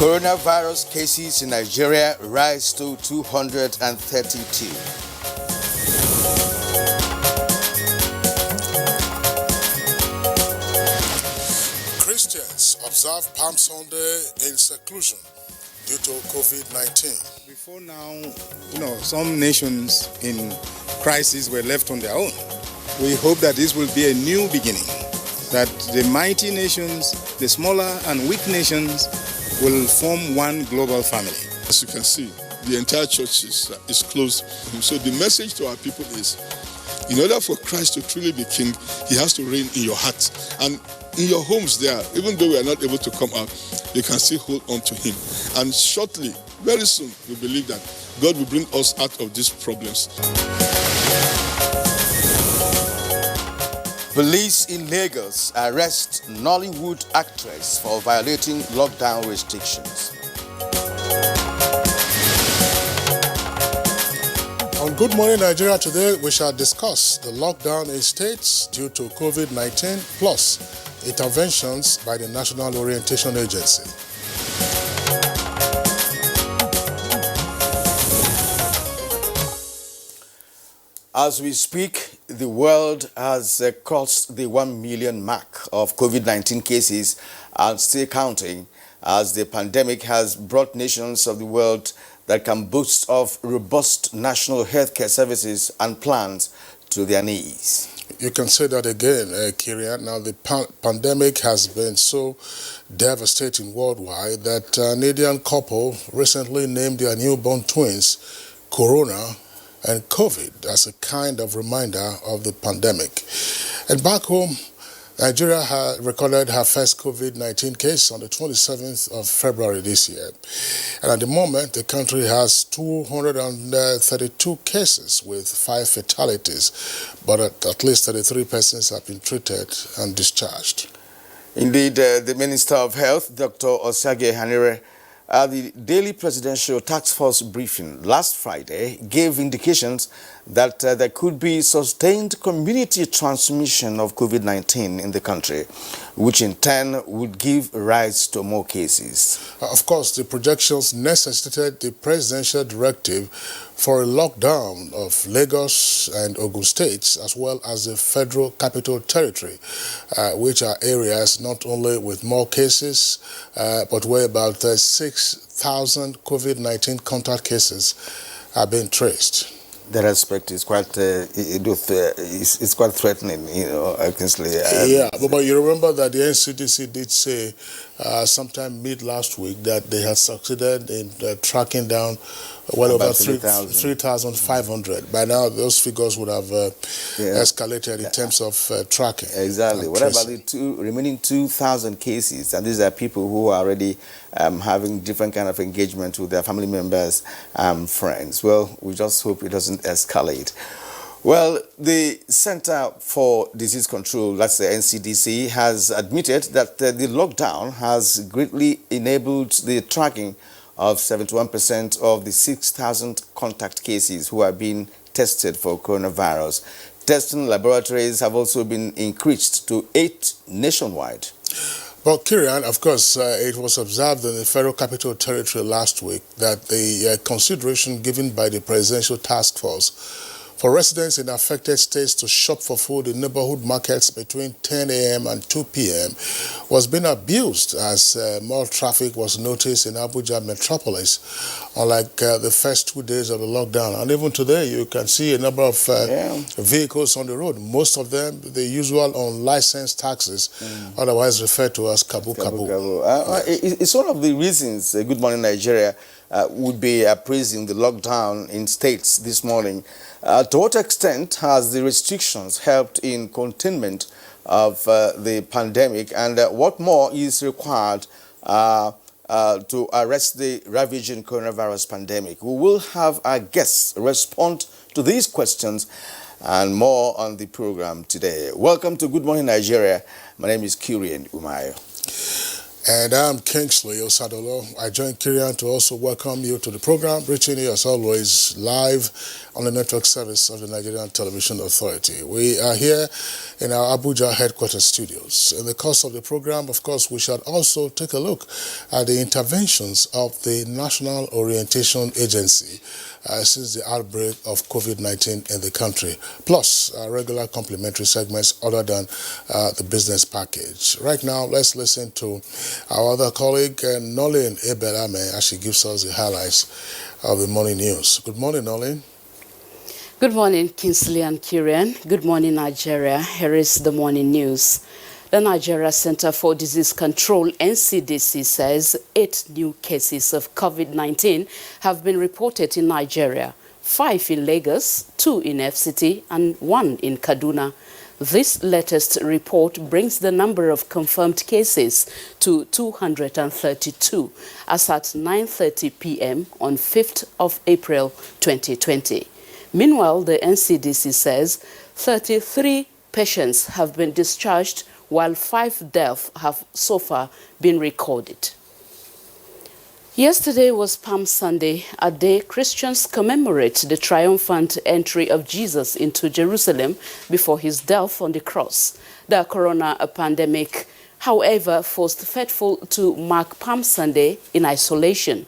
Coronavirus cases in Nigeria rise to 232. Christians observe Palm Sunday in seclusion due to COVID-19. Before now, some nations in crisis were left on their own. We hope that this will be a new beginning, that the mighty nations, the smaller and weak nations will form one global family. As you can see, the entire church is closed. So the message to our people is, in order for Christ to truly be king, he has to reign in your heart. And in your homes there, even though we are not able to come out, you can still hold on to him. And shortly, very soon, we believe that God will bring us out of these problems. Police in Lagos arrest Nollywood actress for violating lockdown restrictions. On Good Morning Nigeria today, we shall discuss the lockdown in states due to COVID-19 plus interventions by the National Orientation Agency. As we speak, the world has crossed the 1 million mark of COVID-19 cases and still counting, as the pandemic has brought nations of the world that can boast of robust national healthcare services and plans to their knees. You can say that again, Kirian. Now, the pandemic has been so devastating worldwide that an Indian couple recently named their newborn twins Corona and COVID as a kind of reminder of the pandemic. And back home, Nigeria recorded her first COVID-19 case on the 27th of February this year. And at the moment, the country has 232 cases with 5 fatalities, but at least 33 persons have been treated and discharged. Indeed, the Minister of Health, Dr. Osage Hanire, at the daily presidential task force briefing last Friday, gave indications that there could be sustained community transmission of COVID-19 in the country, which in turn would give rise to more cases. Of course, the projections necessitated the presidential directive for a lockdown of Lagos and Ogun states, as well as the Federal Capital Territory, which are areas not only with more cases, but where about 6,000 COVID-19 contact cases are being traced. That aspect is quite it's quite threatening, actually. Yeah, but you remember that the NCDC did say sometime mid last week that they had succeeded in tracking down well over 3,500. By now, those figures would have escalated in terms of tracking. Exactly. What about the remaining 2,000 cases? And these are people who are already having different kind of engagement with their family members, friends. Well, we just hope it doesn't escalate. Well, the Center for Disease Control, that's the NCDC, has admitted that the lockdown has greatly enabled the tracking of 71% of the 6,000 contact cases who are being tested for coronavirus. Testing laboratories have also been increased to 8 nationwide. Well, Kirian, of course, it was observed in the Federal Capital Territory last week that the consideration given by the Presidential Task Force for residents in affected states to shop for food in neighborhood markets between 10 a.m. and 2 p.m. was being abused as more traffic was noticed in Abuja metropolis, unlike the first 2 days of the lockdown. And even today, you can see a number of vehicles on the road. Most of them, the usual unlicensed taxis, otherwise referred to as kabu-kabu. It's one of the reasons Good Morning Nigeria would be appraising the lockdown in states this morning. To what extent has the restrictions helped in containment of the pandemic, and what more is required to arrest the ravaging coronavirus pandemic? We will have our guests respond to these questions and more on the program today. Welcome to Good Morning Nigeria. My name is Kirian Umayo. And I'm Kingsley Osadolo. I join Kirian to also welcome you to the program, reaching you as always live on the network service of the Nigerian Television Authority. We are here in our Abuja headquarters studios. In the course of the program, of course, we shall also take a look at the interventions of the National Orientation Agency since the outbreak of COVID-19 in the country, plus regular complementary segments other than the business package. Right now, let's listen to our other colleague, Nolin Ebelame, as she gives us the highlights of the morning news. Good morning, Nolin. Good morning, Kingsley and Kirian. Good morning, Nigeria. Here is the morning news. The Nigeria Center for Disease Control, NCDC, says 8 new cases of COVID-19 have been reported in Nigeria, 5 in Lagos, 2 in FCT, and 1 in Kaduna. This latest report brings the number of confirmed cases to 232 as at 9:30 p.m. on 5th of April 2020. Meanwhile, the NCDC says 33 patients have been discharged while 5 deaths have so far been recorded. Yesterday was Palm Sunday, a day Christians commemorate the triumphant entry of Jesus into Jerusalem before his death on the cross. The corona pandemic, however, forced faithful to mark Palm Sunday in isolation.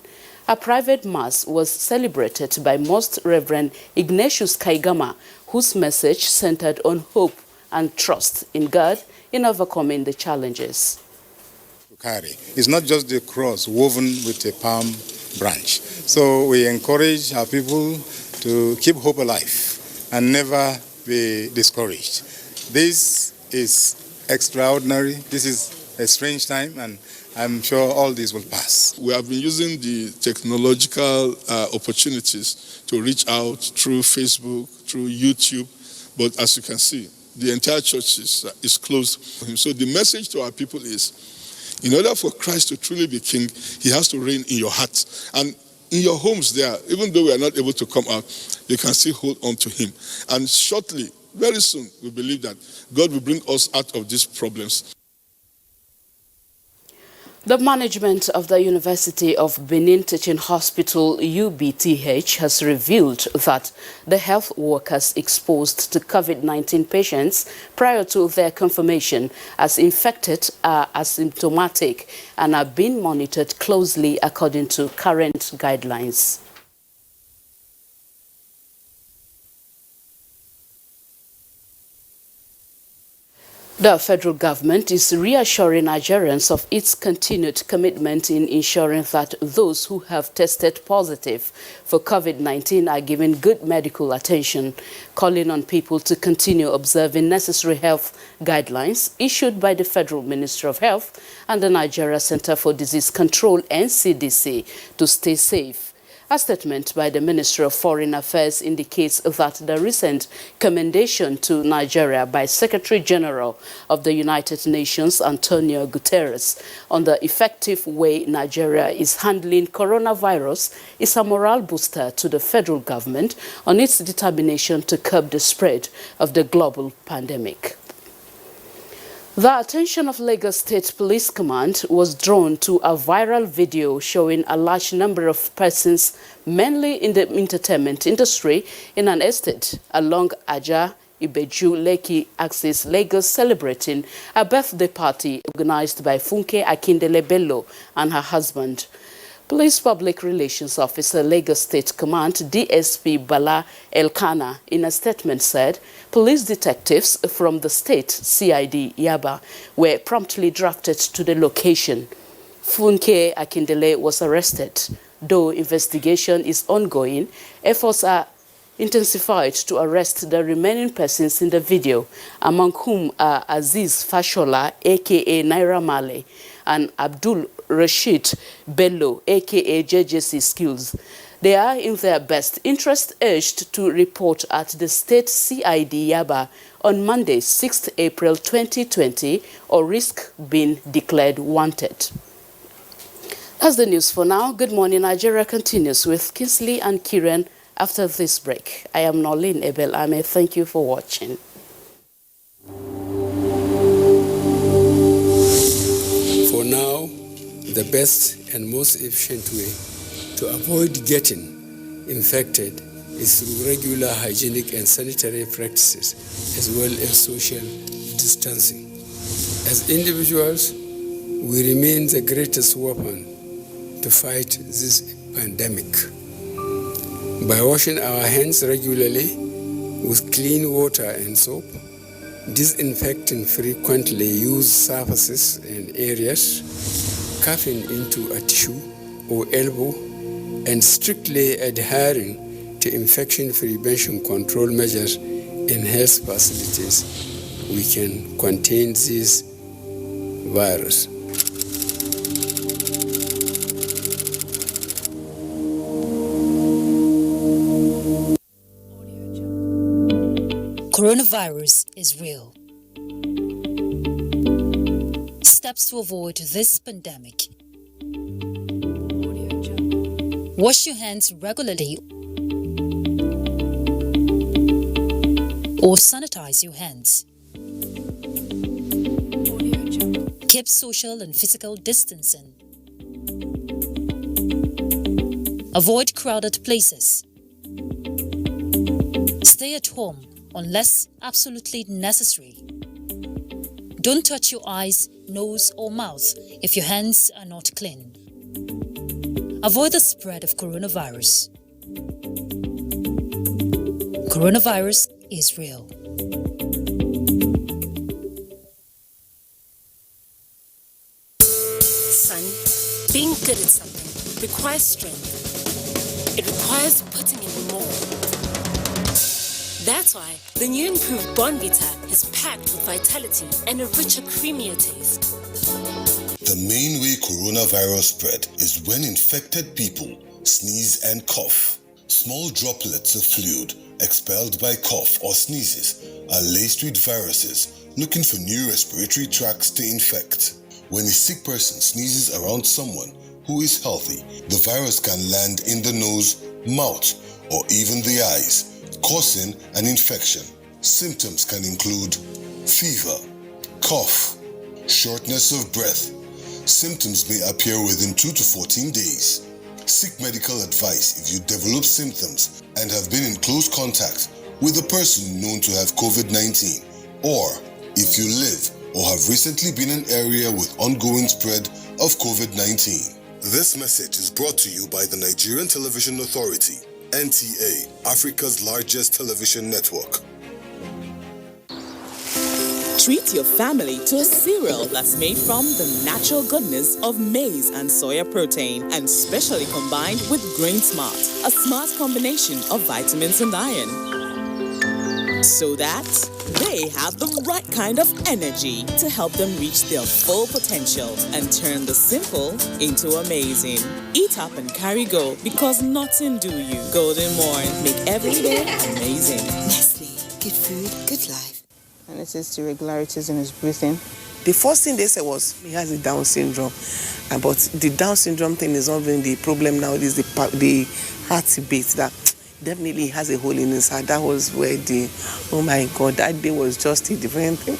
A private mass was celebrated by Most Reverend Ignatius Kaigama, whose message centered on hope and trust in God in overcoming the challenges. It's not just the cross woven with a palm branch. So we encourage our people to keep hope alive and never be discouraged. This is extraordinary. This is a strange time, and I'm sure all this will pass. We have been using the technological opportunities to reach out through Facebook, through YouTube, but as you can see, the entire church is closed. So the message to our people is, in order for Christ to truly be king, he has to reign in your heart. And in your homes there, even though we are not able to come out, you can still hold on to him. And shortly, very soon, we believe that God will bring us out of these problems. The management of the University of Benin Teaching Hospital, UBTH, has revealed that the health workers exposed to COVID-19 patients prior to their confirmation as infected are asymptomatic and are being monitored closely according to current guidelines. The federal government is reassuring Nigerians of its continued commitment in ensuring that those who have tested positive for COVID-19 are given good medical attention, calling on people to continue observing necessary health guidelines issued by the Federal Ministry of Health and the Nigeria Center for Disease Control, NCDC, to stay safe. A statement by the Ministry of Foreign Affairs indicates that the recent commendation to Nigeria by Secretary General of the United Nations, Antonio Guterres, on the effective way Nigeria is handling coronavirus is a morale booster to the federal government on its determination to curb the spread of the global pandemic. The attention of Lagos State Police Command was drawn to a viral video showing a large number of persons, mainly in the entertainment industry, in an estate along Aja Ibeju Lekki axis, Lagos, celebrating a birthday party organized by Funke Akindele Bello and her husband. Police Public Relations Officer, Lagos State Command, DSP Bala Elkana, in a statement said police detectives from the state CID Yaba were promptly drafted to the location. Funke Akindele was arrested. Though investigation is ongoing, efforts are intensified to arrest the remaining persons in the video, among whom are Aziz Fashola, aka Naira Marley, and Abdul Rashid Bello, aka JJC Skills. They are in their best interest urged to report at the state CID Yaba on Monday, 6th April 2020, or risk being declared wanted. That's the news for now. Good morning, Nigeria continues with Kingsley and Kieran after this break. I am Nolin Ebelame. Thank you for watching. For now, the best and most efficient way to avoid getting infected is through regular hygienic and sanitary practices, as well as social distancing. As individuals, we remain the greatest weapon to fight this pandemic. By washing our hands regularly with clean water and soap, disinfecting frequently used surfaces and areas, coughing into a tissue or elbow, and strictly adhering to infection prevention control measures in health facilities, we can contain this virus. Coronavirus is real. Steps to avoid this pandemic. Wash your hands regularly or sanitize your hands. Keep social and physical distancing. Avoid crowded places. Stay at home unless absolutely necessary. Don't touch your eyes, nose, or mouth if your hands are not clean. Avoid the spread of coronavirus. Coronavirus is real. Son, being good at something requires strength. It requires putting in more. That's why the new improved Bonvita is packed with vitality and a richer, creamier taste. The main way coronavirus spread is when infected people sneeze and cough. Small droplets of fluid expelled by cough or sneezes are laced with viruses looking for new respiratory tracts to infect. When a sick person sneezes around someone who is healthy, the virus can land in the nose, mouth, or even the eyes, causing an infection. Symptoms can include fever, cough, shortness of breath. Symptoms may appear within 2 to 14 days. Seek medical advice if you develop symptoms and have been in close contact with a person known to have COVID-19, or if you live or have recently been in an area with ongoing spread of COVID-19. This message is brought to you by the Nigerian Television Authority, NTA, Africa's largest television network. Treat your family to a cereal that's made from the natural goodness of maize and soya protein and specially combined with Grain Smart, a smart combination of vitamins and iron, so that they have the right kind of energy to help them reach their full potential and turn the simple into amazing. Eat up and carry go, because nothing do you. Golden Morn, make every day amazing. Nestle, good food, good life. And it says irregularities in his breathing. The first thing they said was he has a Down syndrome, but the Down syndrome thing is not even the problem now. It is the heartbeat that definitely has a hole in his heart. That was where oh my God, that day was just a different thing.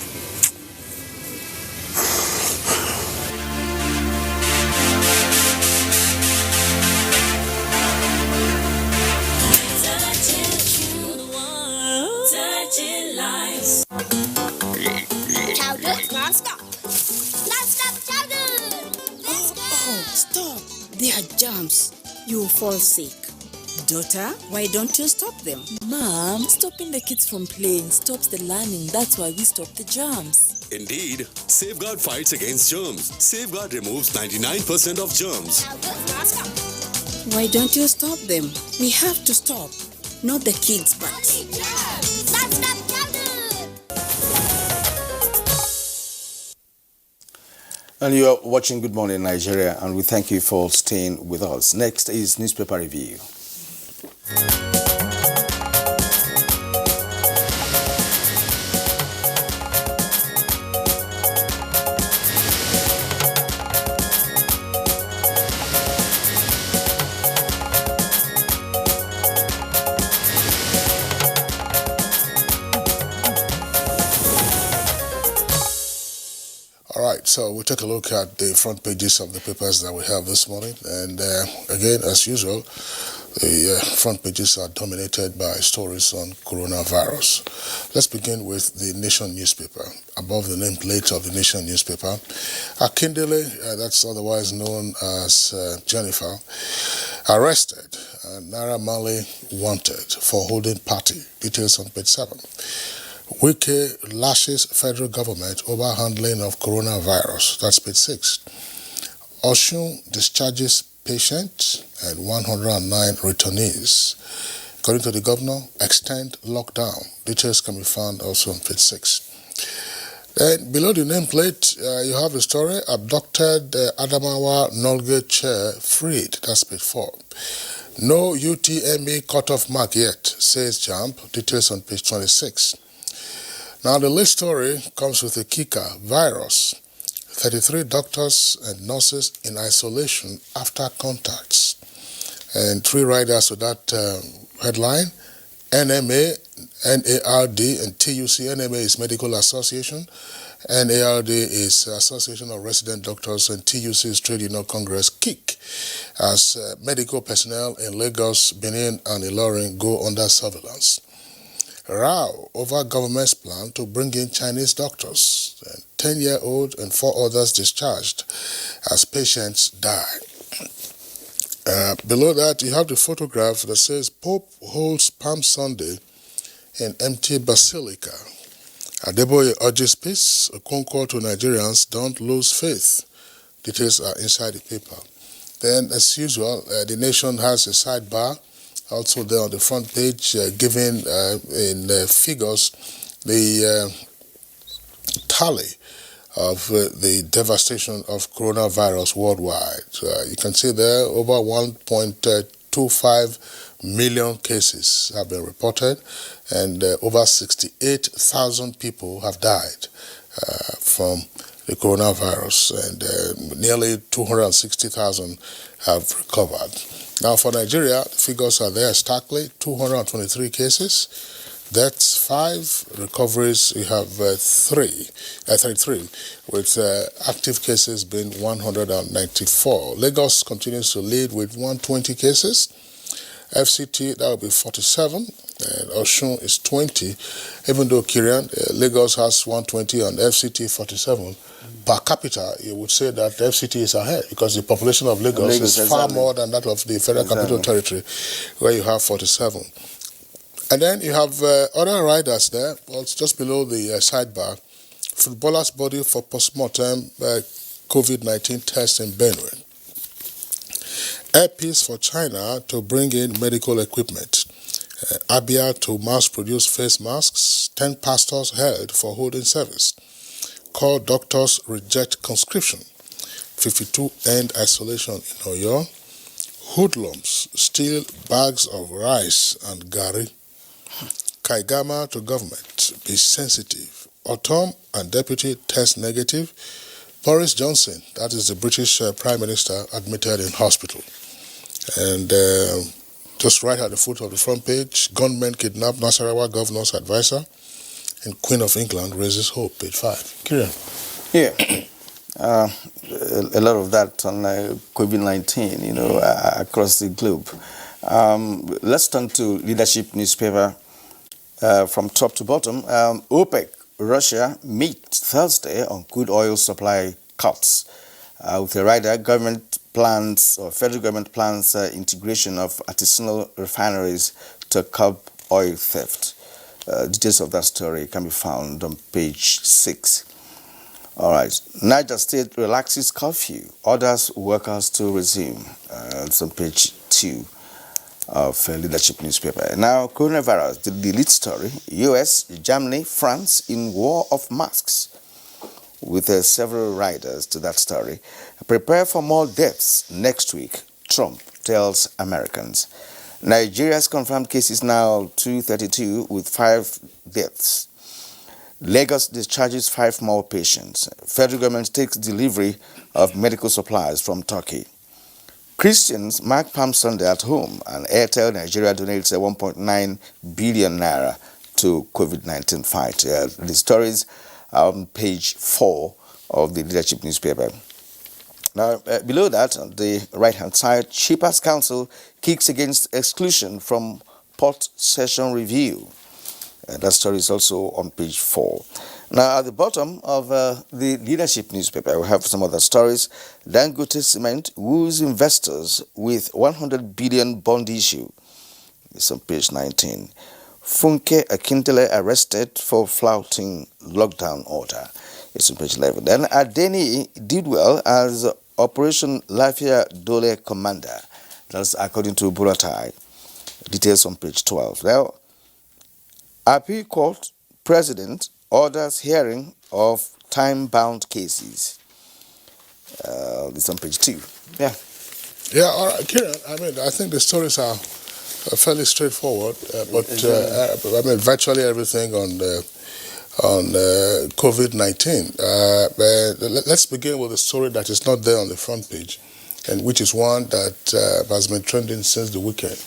They are germs. You will fall sick. Daughter, why don't you stop them? Mom, stopping the kids from playing stops the learning. That's why we stop the germs. Indeed, Safeguard fights against germs. Safeguard removes 99% of germs. Why don't you stop them? We have to stop. Not the kids, but... And you are watching Good Morning Nigeria, and we thank you for staying with us. Next is Newspaper Review. All right, so we'll take a look at the front pages of the papers that we have this morning. And again, as usual, the front pages are dominated by stories on coronavirus. Let's begin with the Nation newspaper. Above the nameplate of the Nation newspaper, Akindele, that's otherwise known as Jennifer, arrested. Naira Marley wanted for holding party. Details on page 7. Wike lashes federal government over handling of coronavirus. That's page 6. Osun discharges patients and 109 returnees. According to the governor, extend lockdown. Details can be found also on page 6. Then below the nameplate, you have a story, abducted Adamawa Nolge chair freed. That's page 4. No UTME cutoff mark yet, says JAMB. Details on page 26. Now the list story comes with a kicker, virus. 33 doctors and nurses in isolation after contacts. And 3 riders to that headline, NMA, NARD, and TUC. NMA is Medical Association, NARD is Association of Resident Doctors, and TUC is Trade Union Congress, KIC, as medical personnel in Lagos, Benin, and Ilorin go under surveillance. Row over government's plan to bring in Chinese doctors. 10-year-old and 4 others discharged as patients die. Below that, you have the photograph that says Pope holds Palm Sunday in empty basilica. Adeboye urges peace. A concord to Nigerians, don't lose faith. Details are inside the paper. Then, as usual, the Nation has a sidebar. Also there on the front page, giving in figures the tally of the devastation of coronavirus worldwide. You can see there over 1.25 million cases have been reported, and over 68,000 people have died from the coronavirus, and nearly 260,000 have recovered. Now for Nigeria, the figures are there starkly: 223 cases, deaths 5, recoveries you have 33, with active cases being 194. Lagos continues to lead with 120 cases. FCT, that will be 47, and Osun is 20, even though Lagos has 120 and FCT 47. Per capita, you would say that the FCT is ahead because the population of Lagos is far more than that of the Federal Capital Territory, where you have 47. And then you have other riders there, well, it's just below the sidebar. Footballer's body for post-mortem COVID-19 test in Benue. Airpeace for China to bring in medical equipment. Abia to mass-produce face masks. 10 pastors held for holding service. Call doctors reject conscription. 52 end isolation in Oyo. Hoodlums steal bags of rice and gari. Kaigama to government, be sensitive. Otom and deputy test negative. Boris Johnson, that is the British Prime Minister, admitted in hospital. And just right at the foot of the front page, gunmen kidnap Nasarawa governor's advisor, and Queen of England raises hope, page 5. Kieran. Yeah. A lot of that on COVID-19, across the globe. Let's turn to leadership newspaper from top to bottom. OPEC, Russia meet Thursday on crude oil supply cuts. With a rider, federal government plans integration of artisanal refineries to curb oil theft. Details of that story can be found on page 6. All right. Niger State relaxes curfew, orders workers to resume. It's on page 2 of leadership newspaper. Now, coronavirus, the lead story. US, Germany, France in war of masks. With several riders to that story. Prepare for more deaths next week, Trump tells Americans. Nigeria's confirmed cases now 232 with 5 deaths. Lagos discharges 5 more patients. Federal government takes delivery of medical supplies from Turkey. Christians mark Palm Sunday at home, and Airtel Nigeria donates 1.9 billion naira to COVID-19 fight. The stories are on page 4 of the leadership newspaper. Now, below that, on the right-hand side, Shippers Council kicks against exclusion from Port Session Review. That story is also on page 4. Now, at the bottom of the leadership newspaper, we have some other stories. Dangote Cement woos investors with 100 billion bond issue. It's on page 19. Funke Akindele arrested for flouting lockdown order. It's on page 11. Then Adeni did well as Operation Lafia Dole commander. That's according to Buratai. Details on page 12. Now, Appeal Court President orders hearing of time-bound cases. It's on page 2. Yeah. Yeah, all right, Kieran, I mean, I think the stories are fairly straightforward, but I mean, virtually everything on COVID-19. Let's begin with a story that is not there on the front page, and which is one that has been trending since the weekend.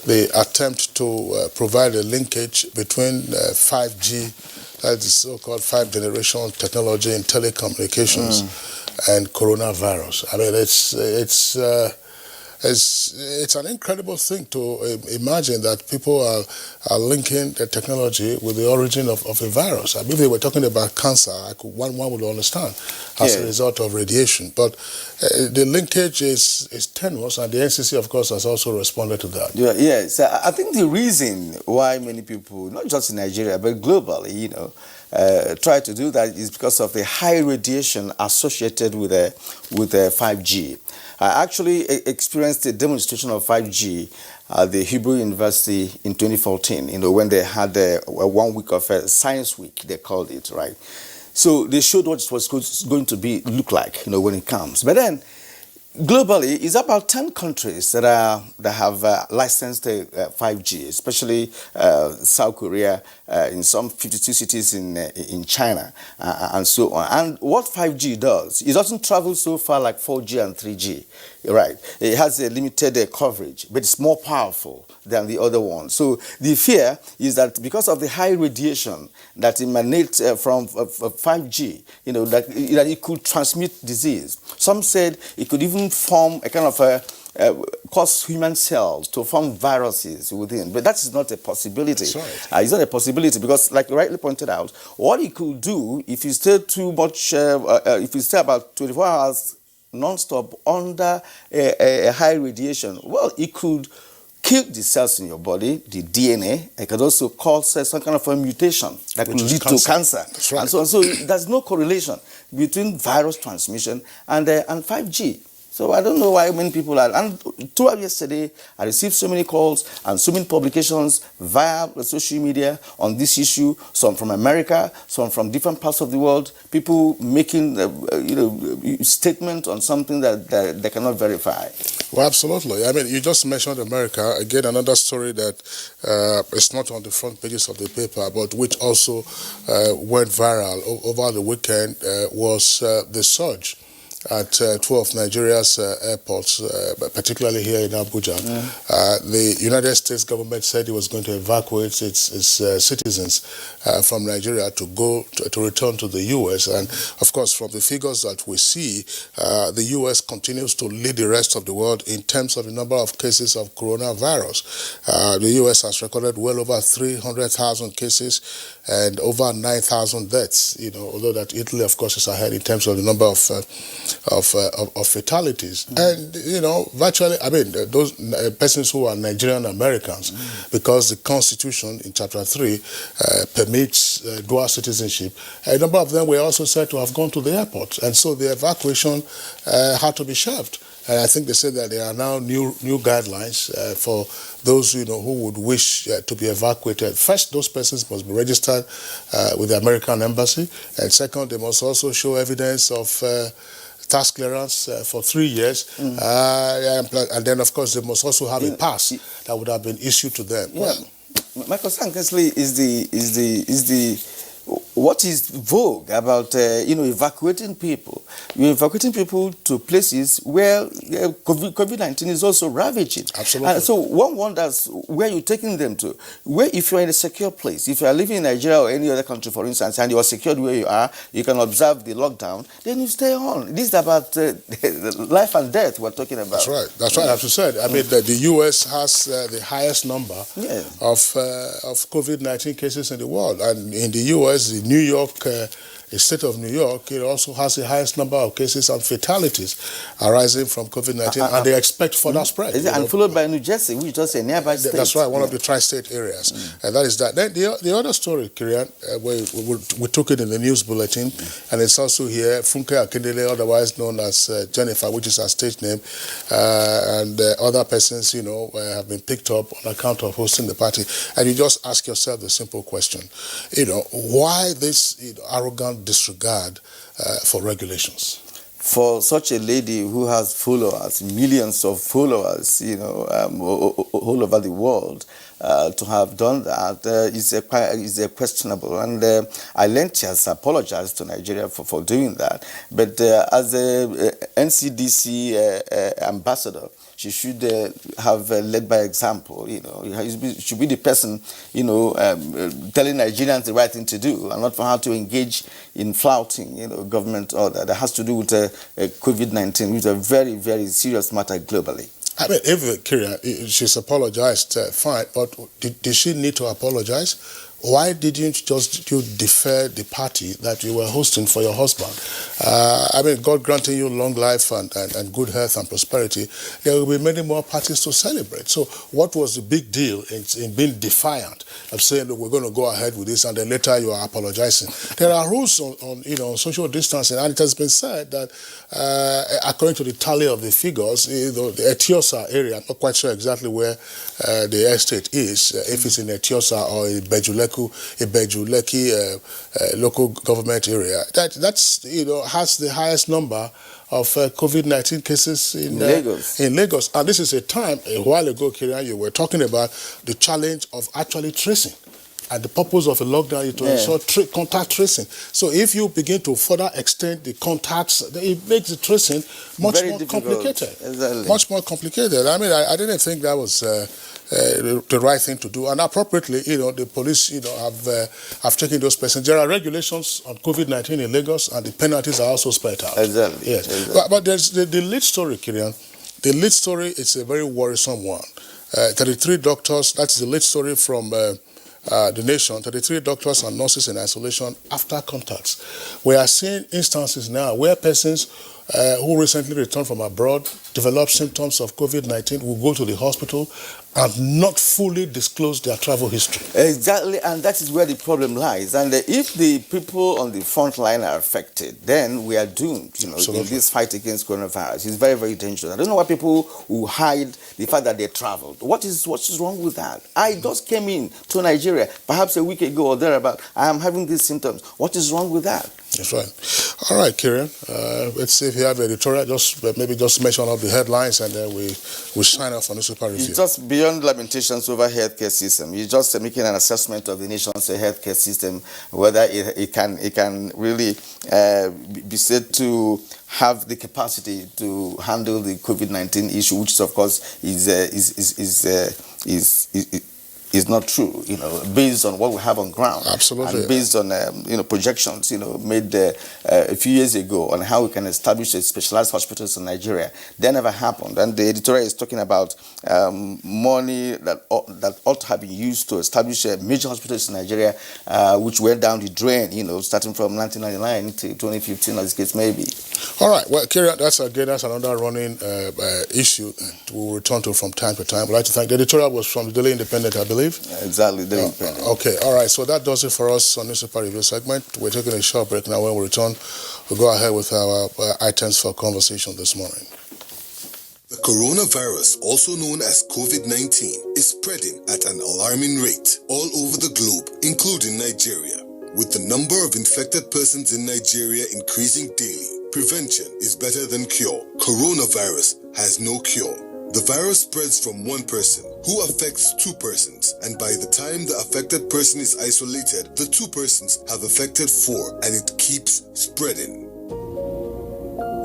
The attempt to provide a linkage between 5G, that is so-called 5th generation technology in telecommunications, and coronavirus. I mean, it's an incredible thing to imagine that people are linking the technology with the origin of a virus. I mean, if they were talking about cancer, one would understand as a result of radiation. But the linkage is tenuous, and the NCC, of course, has also responded to that. Yeah, so I think the reason why many people, not just in Nigeria, but globally, try to do that is because of the high radiation associated with 5G. I actually experienced a demonstration of 5G at the Hebrew University in 2014, when they had a 1 week of Science Week, they called it, right? So they showed what it was going to look like, when it comes. But then, globally, it's about 10 countries that have licensed 5G, especially South Korea, in some 52 cities in China, and so on. And what 5G does, it doesn't travel so far like 4G and 3G, right? It has a limited coverage, but it's more powerful than the other one. So the fear is that because of the high radiation that emanates from 5G, that it could transmit disease. Some said it could even form a kind of cause human cells to form viruses within. But that is not a possibility. That's right. It's not a possibility because, like you rightly pointed out, what it could do if you stay too much, if you stay about 24 hours non-stop under a high radiation, well, it could kill the cells in your body, the DNA. It could also cause some kind of a mutation that could lead to cancer. That's right. And so there's no correlation between virus transmission and 5G. So I don't know why many people are. And throughout yesterday, I received so many calls and so many publications via social media on this issue. Some from America, some from different parts of the world. People making statement on something that they cannot verify. Well, absolutely. I mean, you just mentioned America. Again, another story that is not on the front pages of the paper, but which also went viral over the weekend was the surge at 2 of Nigeria's airports, particularly here in Abuja. The United States government said it was going to evacuate its citizens from Nigeria to return to the U.S. And of course, from the figures that we see, the U.S. continues to lead the rest of the world in terms of the number of cases of coronavirus. The U.S. has recorded well over 300,000 cases and over 9,000 deaths. Although that Italy, of course, is ahead in terms of the number of fatalities. And, virtually, I mean, those persons who are Nigerian Americans, because the Constitution in Chapter 3 permits dual citizenship, a number of them were also said to have gone to the airport. And so the evacuation had to be shelved. And I think they said that there are now new guidelines for those who would wish to be evacuated. First, those persons must be registered with the American embassy, and second, they must also show evidence of tax clearance for 3 years, and then of course they must also have a pass that would have been issued to them. Yeah. My concern, Kinsley, is what is vogue about evacuating people. You're evacuating people to places where COVID-19 is also ravaging. Absolutely. So one wonders where you're taking them to. Where, if you're in a secure place, if you are living in Nigeria or any other country, for instance, and you are secured where you are, you can observe the lockdown, then you stay on. This is about life and death we're talking about. That's right. That's right. As you said, I mean, the U.S. has the highest number of COVID-19 cases in the world, and in the U.S., the New York. The state of New York, it also has the highest number of cases and fatalities arising from COVID-19, and they expect further spread. And followed by New Jersey, which is just a nearby state. That's right, one of the tri-state areas. And that is that. Then the other story, Kirian, we took it in the news bulletin, and it's also here, Funke Akindele, otherwise known as Jennifer, which is her stage name, and other persons, have been picked up on account of hosting the party. And you just ask yourself the simple question, why this arrogant disregard for regulations? For such a lady who has followers, millions of followers, all over the world, to have done that is questionable. And I learned she has apologized to Nigeria for doing that. But as a NCDC ambassador, she should have led by example. She should be the person, telling Nigerians the right thing to do, and not for her to engage in flouting, government order that has to do with COVID-19, which is a very, very serious matter globally. I mean, if she's apologized, fine, but did she need to apologize? Why didn't you defer the party that you were hosting for your husband? I mean, God granting you long life and good health and prosperity, there will be many more parties to celebrate. So what was the big deal in being defiant of saying, look, we're going to go ahead with this, and then later you are apologizing? There are rules on social distancing, and it has been said that according to the tally of the figures, the Etiosa area, I'm not quite sure exactly where the estate is, if it's in Etiosa or in Bejuleki local government area, that's has the highest number of COVID-19 cases in Lagos. And this is a time, a while ago, Kirian, you were talking about the challenge of actually tracing. And the purpose of a lockdown is to ensure contact tracing. So if you begin to further extend the contacts, it makes the tracing much more complicated. Exactly. Much more complicated. I mean, I didn't think that was the right thing to do. And appropriately, the police, have taken those persons. There are regulations on COVID-19 in Lagos, and the penalties are also spelled out. Exactly. Yes. Exactly. But there's the lead story, Kirian. The lead story is a very worrisome one. 33 doctors, that's the lead story from the nation, 33 doctors and nurses in isolation after contacts. We are seeing instances now where persons who recently returned from abroad develop symptoms of COVID-19 will go to the hospital and not fully disclose their travel history. Exactly, and that is where the problem lies. And if the people on the front line are affected, then we are doomed, in this fight against coronavirus. It's very, very dangerous. I don't know why people will hide the fact that they traveled. What is wrong with that? I just came in to Nigeria, perhaps a week ago or thereabout. I am having these symptoms. What is wrong with that? That's right. All right, Kirian. Let's see if you have an editorial. Maybe just mention up the headlines, and then we sign off on the super review. It's just beyond lamentations over healthcare system. You're just making an assessment of the nation's healthcare system, whether it can really be said to have the capacity to handle the COVID-19 issue, which of course is not true, based on what we have on ground. Absolutely. And based on, projections, made a few years ago on how we can establish a specialized hospitals in Nigeria. That never happened. And the editorial is talking about money that ought to have been used to establish major hospitals in Nigeria, which went down the drain, starting from 1999 to 2015, as the case may be. All right. Well, Kirian, that's another running issue that we'll return to from time to time. I'd like to thank the editorial was from the Daily Independent, I believe. Exactly, Daily Independent. Okay, all right. So that does it for us on this super review segment. We're taking a short break now. When we return, we'll go ahead with our items for conversation this morning. The coronavirus, also known as COVID-19, is spreading at an alarming rate all over the globe, including Nigeria. With the number of infected persons in Nigeria increasing daily, prevention is better than cure. Coronavirus has no cure. The virus spreads from one person who affects two persons, and by the time the affected person is isolated, the two persons have affected four, and it keeps spreading.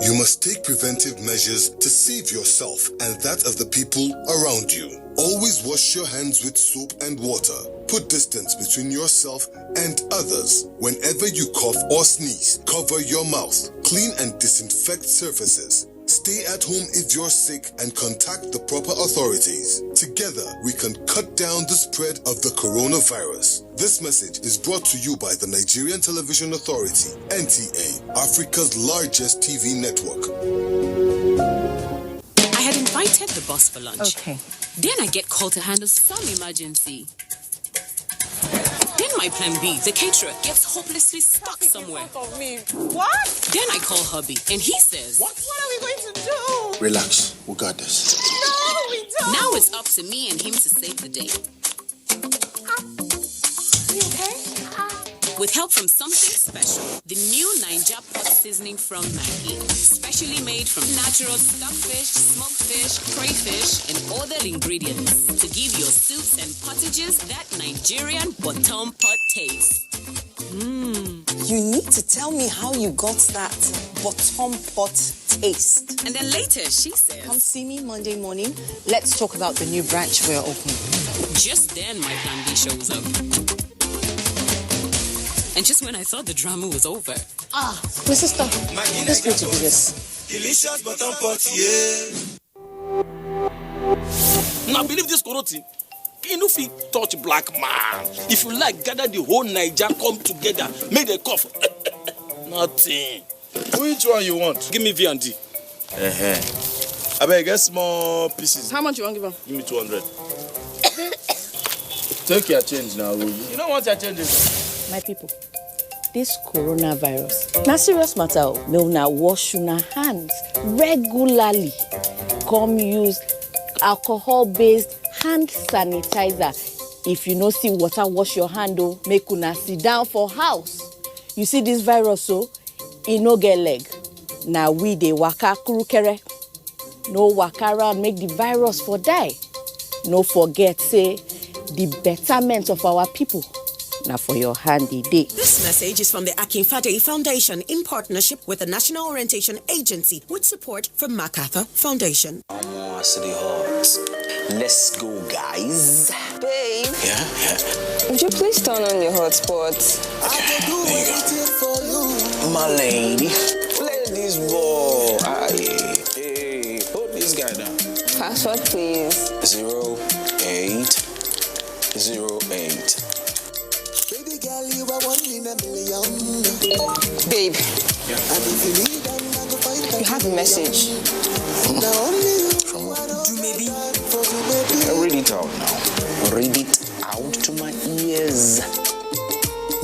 You must take preventive measures to save yourself and that of the people around you. Always wash your hands with soap and water. Put distance between yourself and others. Whenever you cough or sneeze, cover your mouth. Clean and disinfect surfaces. Stay at home if you're sick and contact the proper authorities. Together, we can cut down the spread of the coronavirus. This message is brought to you by the Nigerian Television Authority, NTA, Africa's largest TV network. I had invited the boss for lunch. Okay. Then I get called to handle some emergency. Then my plan B, the caterer, gets hopelessly stuck somewhere. What? Then I call hubby, and he says, What are we going to do? Relax, we got this. No, we don't. now it's up to me and him to save the day. You okay? With help from something special, the new Ninja pot seasoning from Maggi, specially made from natural stockfish, smoked fish, crayfish, and other ingredients to give your soups and pottages that Nigerian bottom pot taste. You need to tell me how you got that bottom pot taste. And then later she says, Come see me Monday morning. Let's talk about the new branch we're opening. just then my plan B shows up. And just when I thought the drama was over. My sister, let's go to do this. Delicious bottom pot, yeah. Now believe this Koroti. You know if you touch black man. If you like, gather the whole Niger, come together, make the cough. Nothing. Which one you want? Give me V and D. I beg, get small pieces. How much you want to give her? Give me 200. Take your change now. You don't want your changes. My people, this coronavirus, na serious matter. May una wash una hands regularly. Come use alcohol-based hand sanitizer. If you no see water, wash your hand. Make una sit down for house. You see this virus, so e no get leg. Na we dey waka kurukere. No waka around make the virus for die. No forget say the betterment of our people. Now for your handy day. This message is from the Akinfade Foundation in partnership with the National Orientation Agency with support from MacArthur Foundation. City Hawks. Let's go, guys. Babe. Yeah. Would you please turn on your hotspot? Okay, there you go. My lady. Play this ball. Hey, hold this guy down. Password, please. 0808. Baby girl, you are one in a million. Babe, Yeah. you have a message. From what? Read it out now. Read it out to my ears.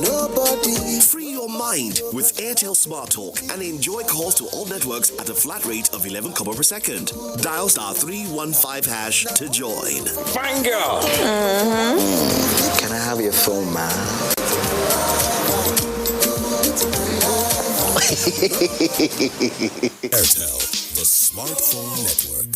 Nobody. Free your mind with Airtel Smart Talk and enjoy calls to all networks at a flat rate of 11 kobo per second. Dial *315# to join. Fine girl. Can I have your phone, man? Airtel, the smartphone network.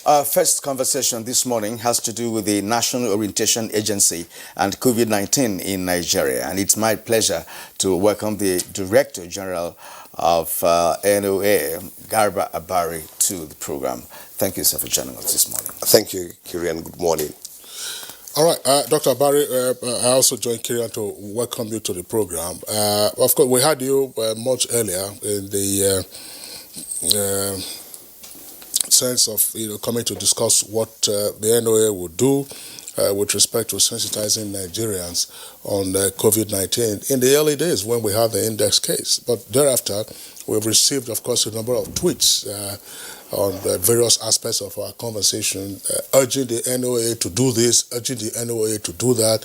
Our first conversation this morning has to do with the National Orientation Agency and COVID-19 in Nigeria. And it's my pleasure to welcome the Director General of NOA, Garba Abari, to the program. Thank you, sir, for joining us this morning. Thank you, Kirian. Good morning. All right, Dr. Abari, I also joined Kirian to welcome you to the program. Of course, we had you much earlier in the sense of coming to discuss what the NOA would do with respect to sensitizing Nigerians on COVID-19 in the early days when we had the index case. But thereafter, we've received, of course, a number of tweets on various aspects of our conversation, urging the NOA to do this, urging the NOA to do that,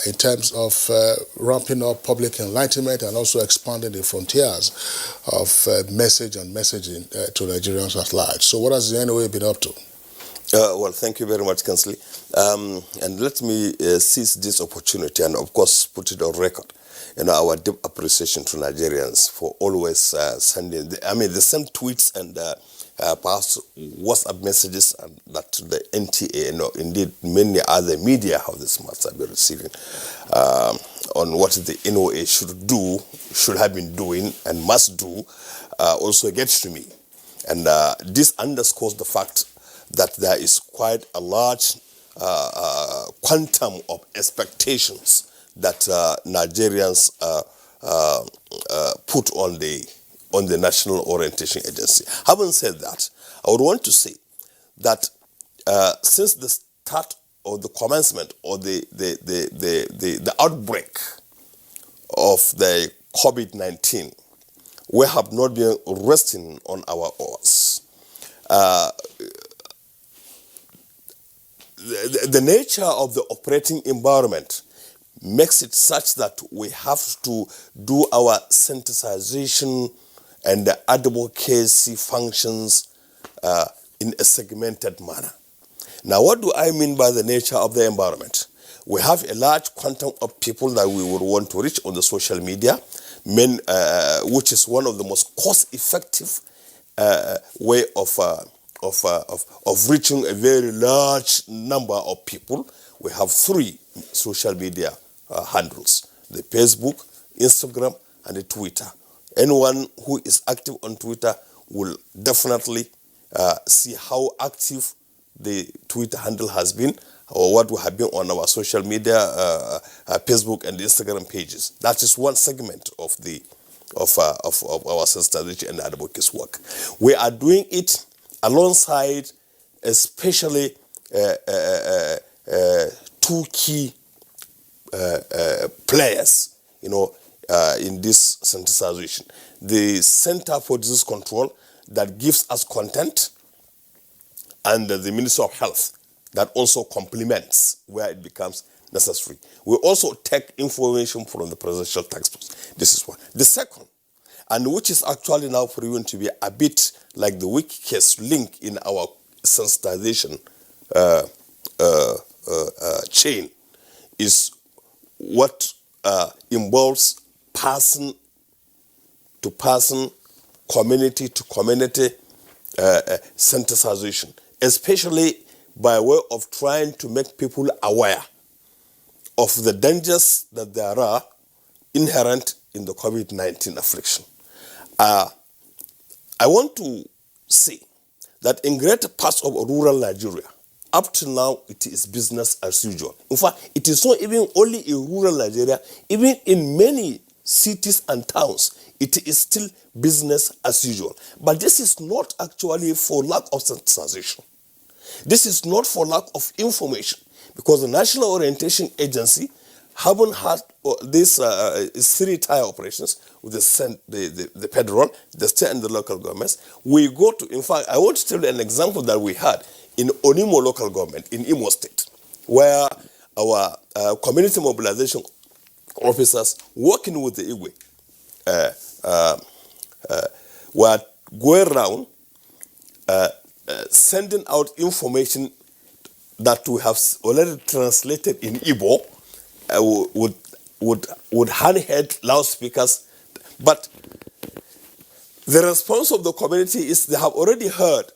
in terms of ramping up public enlightenment and also expanding the frontiers of message and messaging to Nigerians at large. So what has the NOA been up to? Well, thank you very much, Kansley. And let me seize this opportunity and, of course, put it on record. Our deep appreciation to Nigerians for always sending the same tweets and perhaps WhatsApp messages and that the NTA, indeed many other media houses must have been receiving on what the NOA should have been doing and must do, also gets to me. And this underscores the fact that there is quite a large quantum of expectations that Nigerians put on the National Orientation Agency. Having said that, I would want to say that since the start or the commencement or the outbreak of the COVID-19, we have not been resting on our oars. The nature of the operating environment makes it such that we have to do our sensitization and the advocacy functions in a segmented manner. Now, what do I mean by the nature of the environment? We have a large quantum of people that we would want to reach on the social media, which is one of the most cost-effective way of reaching a very large number of people. We have 3 social media handles: the Facebook, Instagram, and the Twitter. Anyone who is active on Twitter will definitely see how active the Twitter handle has been, or what we have been on our social media, Facebook and Instagram pages. That is one segment of our sensitization and advocacy work. We are doing it alongside, especially 2 key players, in this sensitization. The Center for Disease Control that gives us content, and the Ministry of Health that also complements where it becomes necessary. We also take information from the presidential textbooks. This is one. The second, and which is actually now proven to be a bit like the weakest link in our sensitization chain, is what involves person to person, community to community sensitization, especially by way of trying to make people aware of the dangers that there are inherent in the COVID-19 affliction. I want to say that in great parts of rural Nigeria, up to now, it is business as usual. In fact, it is not even only in rural Nigeria, even in many cities and towns, it is still business as usual. But this is not actually for lack of sensitization. This is not for lack of information, because the National Orientation Agency haven't had these 3-tier operations with the federal, the state, and the local governments. We go to, in fact, I want to tell you an example that we had in Onimo local government in Imo State, where our community mobilization officers working with the Igwe were going around sending out information that we have already translated in Igbo with handheld loudspeakers. But the response of the community is they have already heard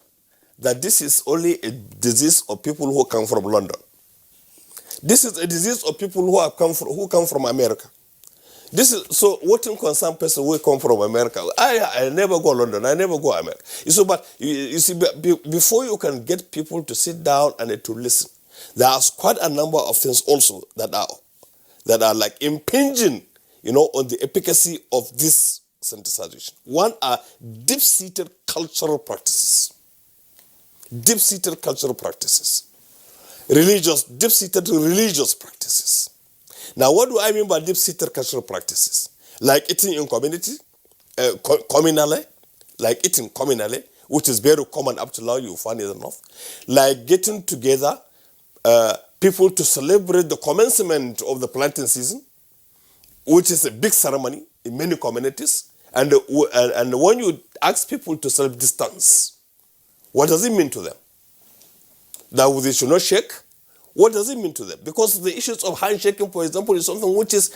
that this is only a disease of people who come from London. This is a disease of people who come from America. This is so. What in concern person who come from America? I never go London. I never go America. But you see, before you can get people to sit down and to listen, there's quite a number of things also that are like impinging, on the efficacy of this sensitization. One are deep-seated cultural practices. Deep-seated cultural practices. Deep-seated religious practices. Now, what do I mean by deep-seated cultural practices? Like eating in community, communally, which is very common up to now, you find it enough. Like getting together, people to celebrate the commencement of the planting season, which is a big ceremony in many communities. And when you ask people to self-distance, what does it mean to them? That they should not shake? What does it mean to them? Because the issues of handshaking, for example, is something which is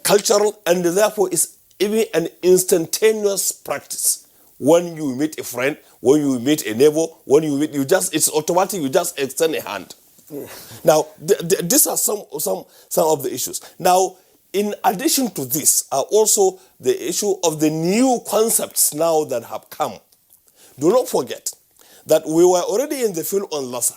cultural, and therefore is even an instantaneous practice When you meet a friend, when you meet a neighbor, when you meet, it's automatic, you just extend a hand. Yeah. Now, these are some of the issues. Now, in addition to this, are also the issue of the new concepts now that have come. Do not forget that we were already in the field on Lassa.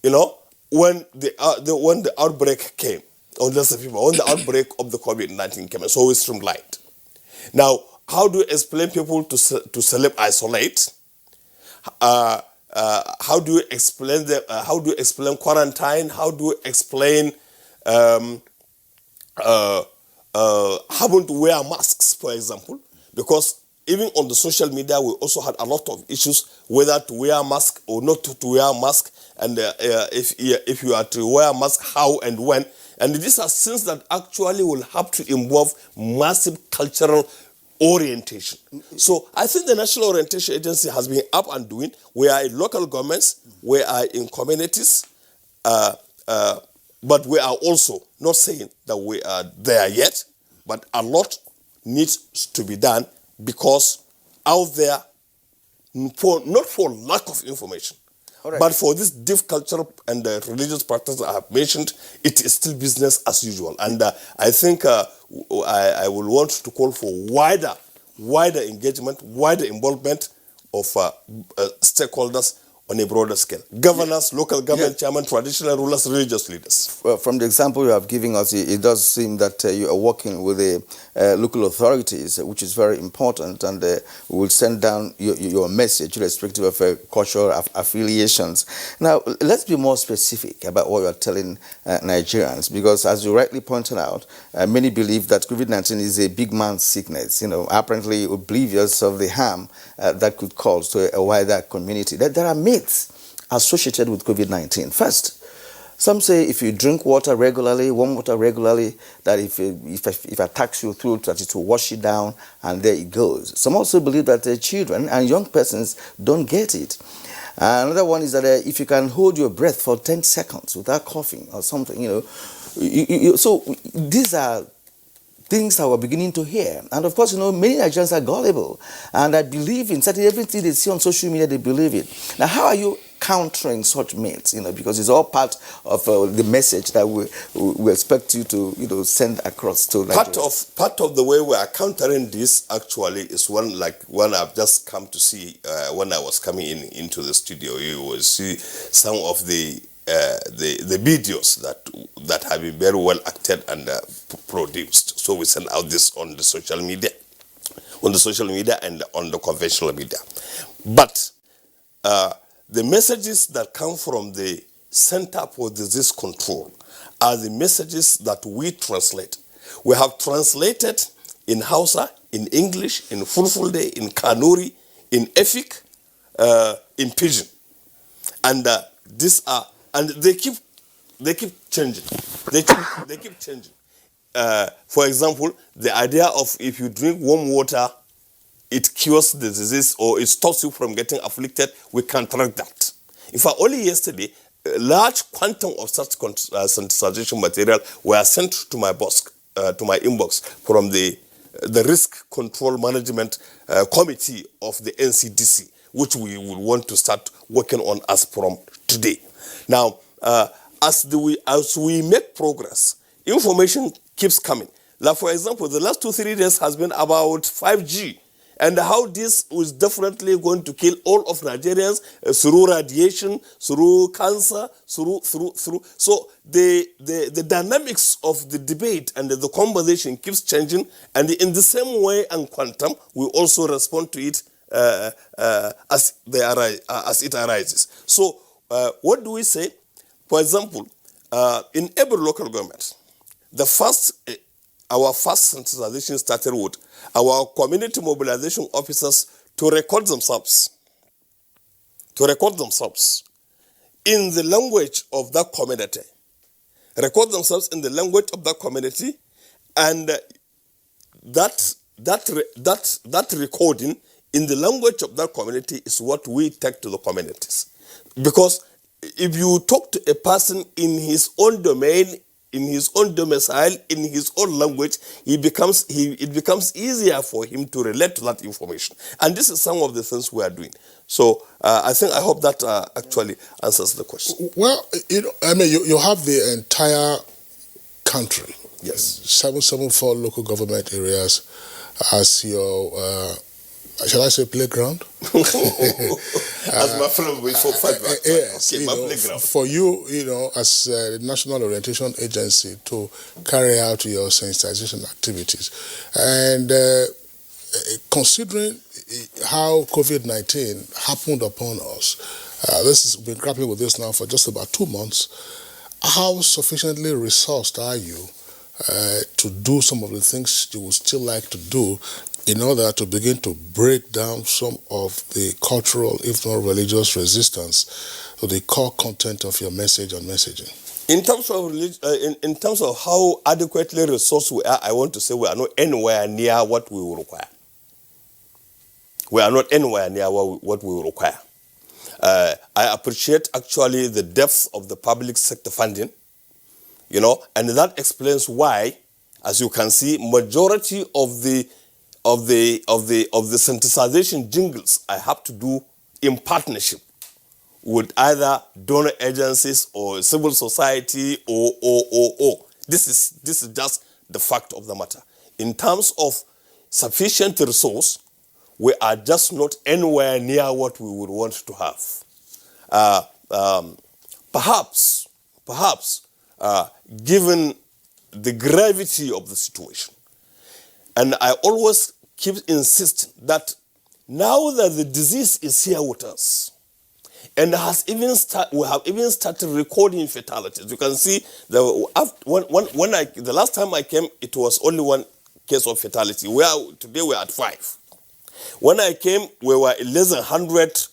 When the outbreak came on Lassa fever, when the outbreak of the COVID-19 came, so we streamlined. Now, how do you explain people to self-isolate? How do you explain them? How do you explain quarantine? How do you explain having to wear masks, for example? Because even on the social media, we also had a lot of issues whether to wear mask or not to wear mask, and if you are to wear mask, how and when. And these are things that actually will have to involve massive cultural orientation. So I think the National Orientation Agency has been up and doing. We are in local governments, we are in communities, but we are also not saying that we are there yet, but a lot needs to be done, because out there, not for lack of information, but for this deep cultural and religious practice I have mentioned, it is still business as usual. And I think I will want to call for wider engagement, wider involvement of stakeholders on a broader scale. Governors, local government chairmen, traditional rulers, religious leaders. Well, from the example you have given us, it does seem that you are working with the local authorities, which is very important, and we will send down your message irrespective of cultural affiliations. Now, let's be more specific about what you are telling Nigerians, because as you rightly pointed out, many believe that COVID-19 is a big man's sickness, apparently oblivious of the harm that could cause to a wider community. There are myths associated with COVID-19. First, some say if you drink water regularly, warm water regularly, that if it attacks your throat, that it will wash it down, and there it goes. Some also believe that children and young persons don't get it. Another one is that if you can hold your breath for 10 seconds without coughing or something, so these are things that we're beginning to hear. And of course, many Nigerians are gullible, and I believe in certainly everything they see on social media, they believe it. Now, how are you countering such myths? Because it's all part of the message that we expect you to send across to Nigerians. Part of the way we are countering this actually is one I've just come to see when I was coming into the studio. You will see some of the videos that have been very well acted and produced. So we send out this on the social media and on the conventional media. But the messages that come from the Center for Disease Control are the messages that we translate. We have translated in Hausa, in English, in Fulfulde, in Kanuri, in Efik, in Pidgin, and these are. And they keep changing. They keep changing. For example, the idea of if you drink warm water, it cures the disease or it stops you from getting afflicted, we can track that. In fact, only yesterday, a large quantum of such sensitization material were sent to my inbox from the Risk Control Management Committee of the NCDC, which we will want to start working on as from today. Now, as we make progress, information keeps coming. Like, for example, the last 2-3 days has been about 5G and how this is definitely going to kill all of Nigerians through radiation, through cancer, through. So the dynamics of the debate and the conversation keeps changing, and in the same way and quantum, we also respond to it as it arises. So what do we say? For example, in every local government, our first sensitization started with our community mobilization officers to record themselves in the language of that community. Record themselves in the language of that community, and that recording in the language of that community is what we take to the communities. Because if you talk to a person in his own domain, in his own domicile, in his own language, it becomes easier for him to relate to that information. And this is some of the things we are doing. So I hope that actually answers the question. Well, you have the entire country. Yes. 774 local government areas as your, shall I say, playground? As my friend before, yes, okay, my playground. For you, as the National Orientation Agency to carry out your sensitization activities. And considering how COVID-19 happened upon us, we've been grappling with this now for just about 2 months. How sufficiently resourced are you to do some of the things you would still like to do in order to begin to break down some of the cultural, if not religious, resistance to the core content of your message and messaging? In terms of how adequately resourced we are, I want to say we are not anywhere near what we will require. We are not anywhere near what we will require. I appreciate actually the depth of the public sector funding, and that explains why, as you can see, majority of the sensitization jingles I have to do in partnership with either donor agencies or civil society or. This is just the fact of the matter. In terms of sufficient resource, we are just not anywhere near what we would want to have. Perhaps, given the gravity of the situation, and I always keep insisting that now that the disease is here with us, and we have even started recording fatalities. You can see the last time I came, it was only 1 case of fatality. Today we're at 5. When I came, we were less than 100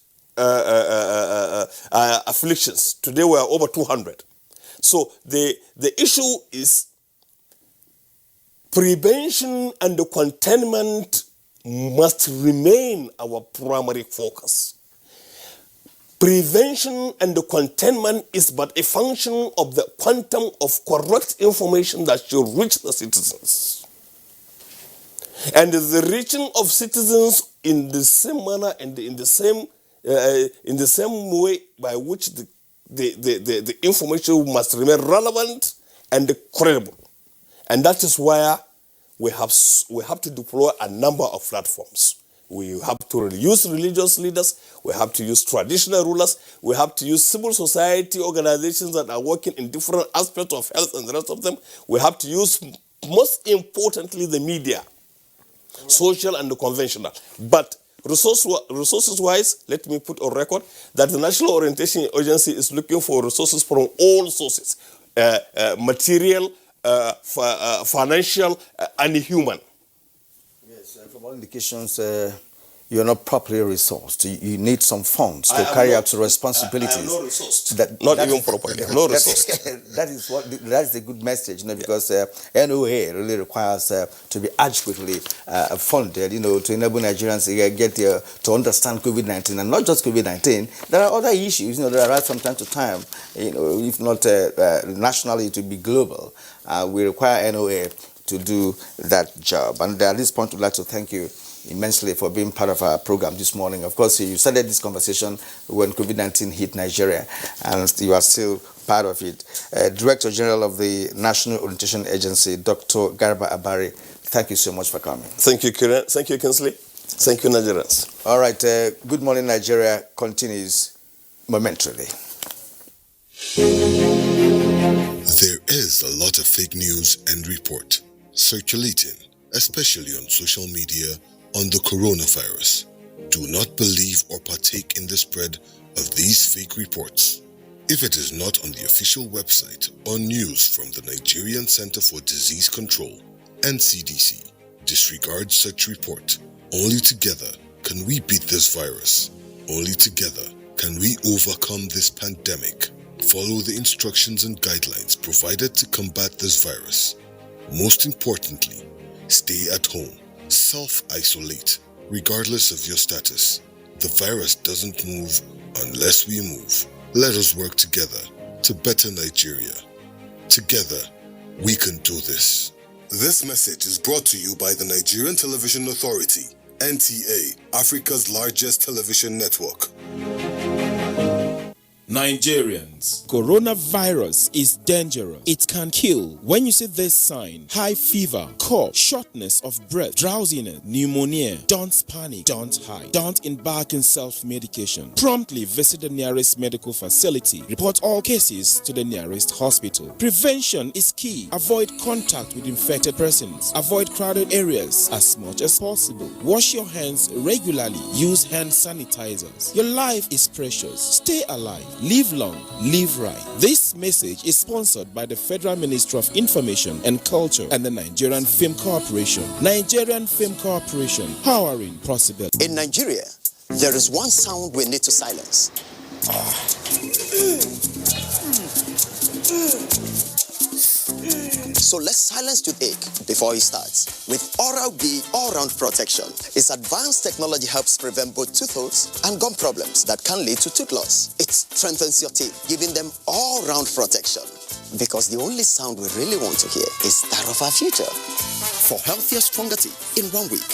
afflictions. Today we are over 200. So the issue is prevention and the containment must remain our primary focus. Prevention and the containment is but a function of the quantum of correct information that should reach the citizens. And the reaching of citizens in the same manner and in the same way by which the information must remain relevant and credible. And that is why we have to deploy a number of platforms. We have to use religious leaders, we have to use traditional rulers, we have to use civil society organizations that are working in different aspects of health and the rest of them. We have to use, most importantly, the media, social and conventional. But resources-wise, let me put on record that the National Orientation Agency is looking for resources from all sources, material, financial, and human. Yes, from all indications, you're not properly resourced. You need some funds to carry out your responsibilities. I am not resourced. Not even properly. No resourced. That is a good message, because NOA really requires to be adequately funded, to enable Nigerians to to understand COVID-19, and not just COVID-19. There are other issues, that arise from time to time. If not nationally, to be global. We require NOA to do that job. And at this point, we'd like to thank you immensely for being part of our program this morning. Of course, you started this conversation when COVID-19 hit Nigeria, and you are still part of it. Director General of the National Orientation Agency, Dr. Garba Abari, thank you so much for coming. Thank you, Kiran. Thank you, Kinsley. Thank you, Nigerians. All right, Good Morning Nigeria continues momentarily. There is a lot of fake news and report circulating, especially on social media, on the coronavirus. Do not believe or partake in the spread of these fake reports. If it is not on the official website or news from the Nigerian Center for Disease Control, NCDC, disregard such report. Only together can we beat this virus. Only together can we overcome this pandemic. Follow the instructions and guidelines provided to combat this virus. Most importantly, stay at home. Self-isolate, regardless of your status. The virus doesn't move unless we move. Let us work together to better Nigeria. Together, We can do this. This message is brought to you by the Nigerian Television Authority, NTA, Africa's largest television network. Nigerians, coronavirus is dangerous. It can kill. When you see this sign, high fever, cough, shortness of breath, drowsiness, pneumonia, don't panic, don't hide. Don't embark in self-medication. Promptly visit the nearest medical facility. Report all cases to the nearest hospital. Prevention is key. Avoid contact with infected persons. Avoid crowded areas as much as possible. Wash your hands regularly. Use hand sanitizers. Your life is precious. Stay alive. Live long, live right. This message is sponsored by the Federal Ministry of Information and Culture and the Nigerian Film Corporation. Nigerian Film Corporation, powering possibility. In Nigeria, there is one sound we need to silence. So let's silence toothache before it starts with Oral-B All-Round Protection. Its advanced technology helps prevent both tooth holes and gum problems that can lead to tooth loss. It strengthens your teeth, giving them all-round protection. Because the only sound we really want to hear is that of our future. For healthier, stronger teeth in 1 week.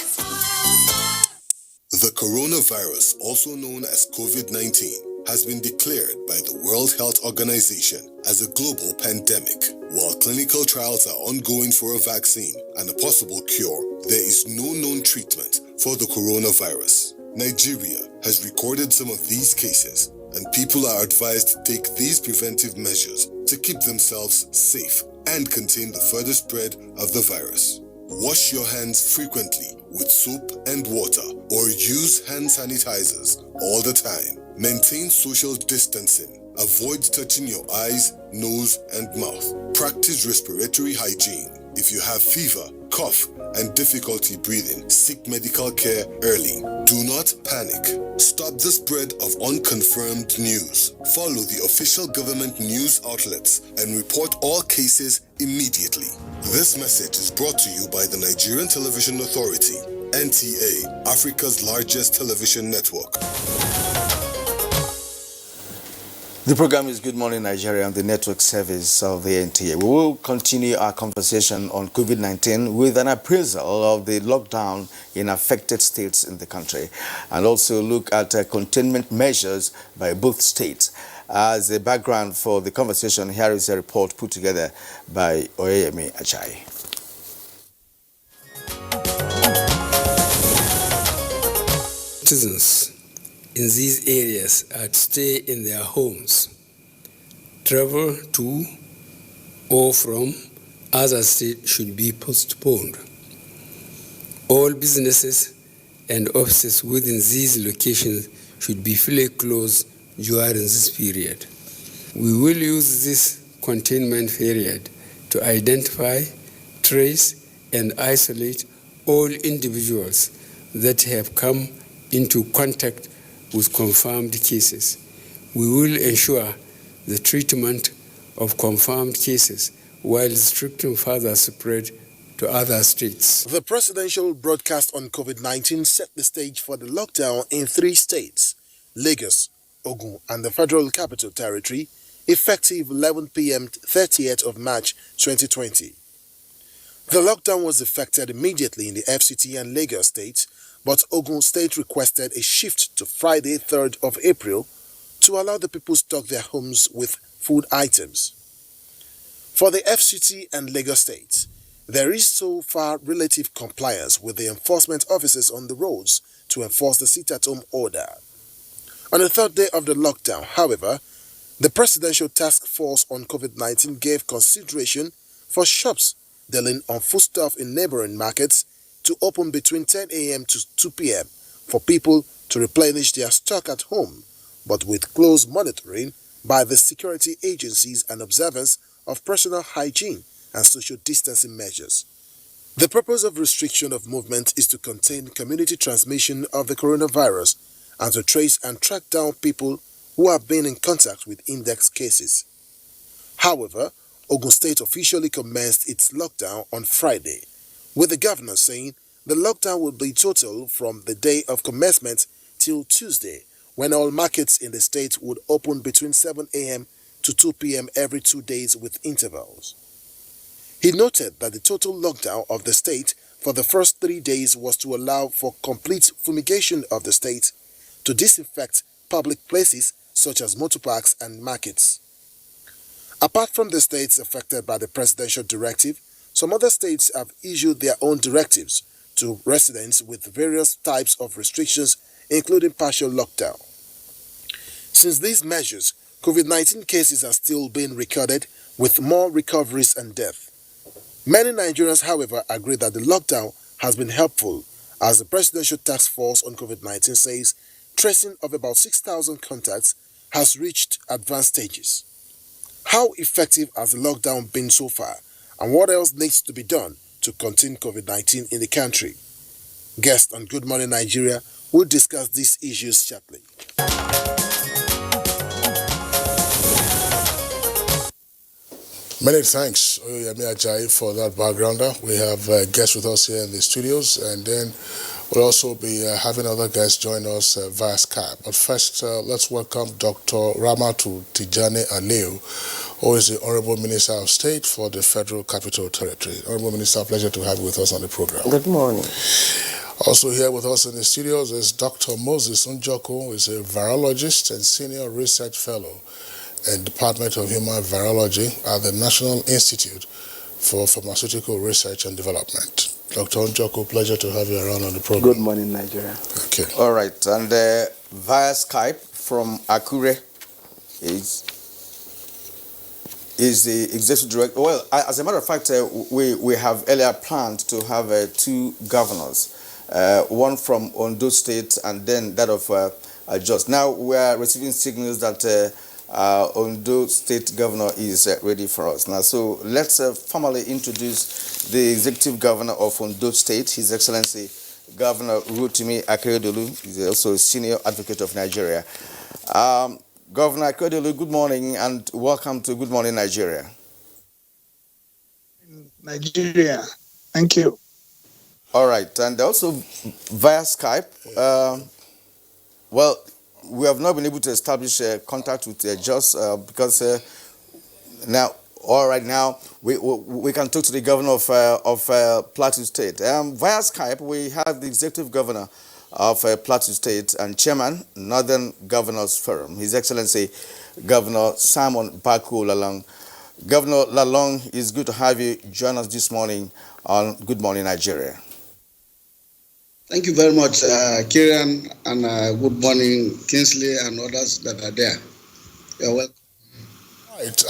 The coronavirus, also known as COVID-19, has been declared by the World Health Organization as a global pandemic. While clinical trials are ongoing for a vaccine and a possible cure, there is no known treatment for the coronavirus. Nigeria has recorded some of these cases, and people are advised to take these preventive measures to keep themselves safe and contain the further spread of the virus. Wash your hands frequently with soap and water or use hand sanitizers all the time. Maintain social distancing. Avoid touching your eyes, nose, and mouth. Practice respiratory hygiene. If you have fever, cough, and difficulty breathing, seek medical care early. Do not panic. Stop the spread of unconfirmed news. Follow the official government news outlets and report all cases immediately. This message is brought to you by the Nigerian Television Authority, NTA, Africa's largest television network. The program is Good Morning Nigeria on the network service of the NTA. We will continue our conversation on COVID-19 with an appraisal of the lockdown in affected states in the country and also look at containment measures by both states. As a background for the conversation, here is a report put together by Oyemi Achai. Citizens in these areas are to stay in their homes. Travel to or from other states should be postponed. All businesses and offices within these locations should be fully closed during this period. We will use this containment period to identify, trace, and isolate all individuals that have come into contact with confirmed cases. We will ensure the treatment of confirmed cases while restricting further spread to other states. The presidential broadcast on COVID-19 set the stage for the lockdown in 3 states, Lagos, Ogun, and the Federal Capital Territory, effective 11 p.m. 30th of March 2020. The lockdown was effected immediately in the FCT and Lagos states, but Ogun State requested a shift to Friday, 3rd of April to allow the people stock their homes with food items. For the FCT and Lagos states, there is so far relative compliance with the enforcement officers on the roads to enforce the sit-at-home order. On the 3rd day of the lockdown, however, the Presidential Task Force on COVID-19 gave consideration for shops dealing on foodstuff in neighboring markets to open between 10 a.m. to 2 p.m. for people to replenish their stock at home, but with close monitoring by the security agencies and observance of personal hygiene and social distancing measures. The purpose of restriction of movement is to contain community transmission of the coronavirus and to trace and track down people who have been in contact with index cases. However, Ogun State officially commenced its lockdown on Friday, with the governor saying the lockdown will be total from the day of commencement till Tuesday, when all markets in the state would open between 7 a.m. to 2 p.m. every 2 days with intervals. He noted that the total lockdown of the state for the first 3 days was to allow for complete fumigation of the state to disinfect public places such as motor parks and markets. Apart from the states affected by the presidential directive, some other states have issued their own directives to residents with various types of restrictions, including partial lockdown. Since these measures, COVID-19 cases are still being recorded, with more recoveries and deaths. Many Nigerians, however, agree that the lockdown has been helpful, as the Presidential Task Force on COVID-19 says tracing of about 6,000 contacts has reached advanced stages. How effective has the lockdown been so far, and what else needs to be done to contain COVID-19 in the country? Guests on Good Morning Nigeria will discuss these issues shortly. Many thanks, Oyemi Ajayi, for that backgrounder. We have guests with us here in the studios, and then we'll also be having other guests join us via Skype. But first, let's welcome Dr. Ramatu Tijani Aliu, who is the Honorable Minister of State for the Federal Capital Territory. Honorable Minister, pleasure to have you with us on the program. Good morning. Also here with us in the studios is Dr. Moses Njoko, who is a virologist and senior research fellow in Department of Human Virology at the National Institute for Pharmaceutical Research and Development. Dr. Njoko, pleasure to have you around on the program. Good morning, Nigeria. Okay. All right, and via Skype from Akure is the executive director. Well, as a matter of fact, we have earlier planned to have 2 governors, one from Ondo State and then that of Jos. Now we are receiving signals that Ondo State Governor is ready for us. Now, so let's formally introduce the Executive Governor of Ondo State, His Excellency Governor Rotimi Akeredolu. He's also a Senior Advocate of Nigeria. Governor Akeredolu, good morning and welcome to Good Morning Nigeria. Nigeria, thank you. All right, and also via Skype, well, we have not been able to establish contact with Jos because now, all right, now we can talk to the governor of Plateau State. Via Skype, we have the executive governor of Plateau State and chairman, Northern Governors Forum, His Excellency Governor Simon Bako Lalong. Governor Lalong, it's good to have you join us this morning on Good Morning Nigeria. Thank you very much, Kieran, and good morning, Kingsley, and others that are there. You're welcome. Right.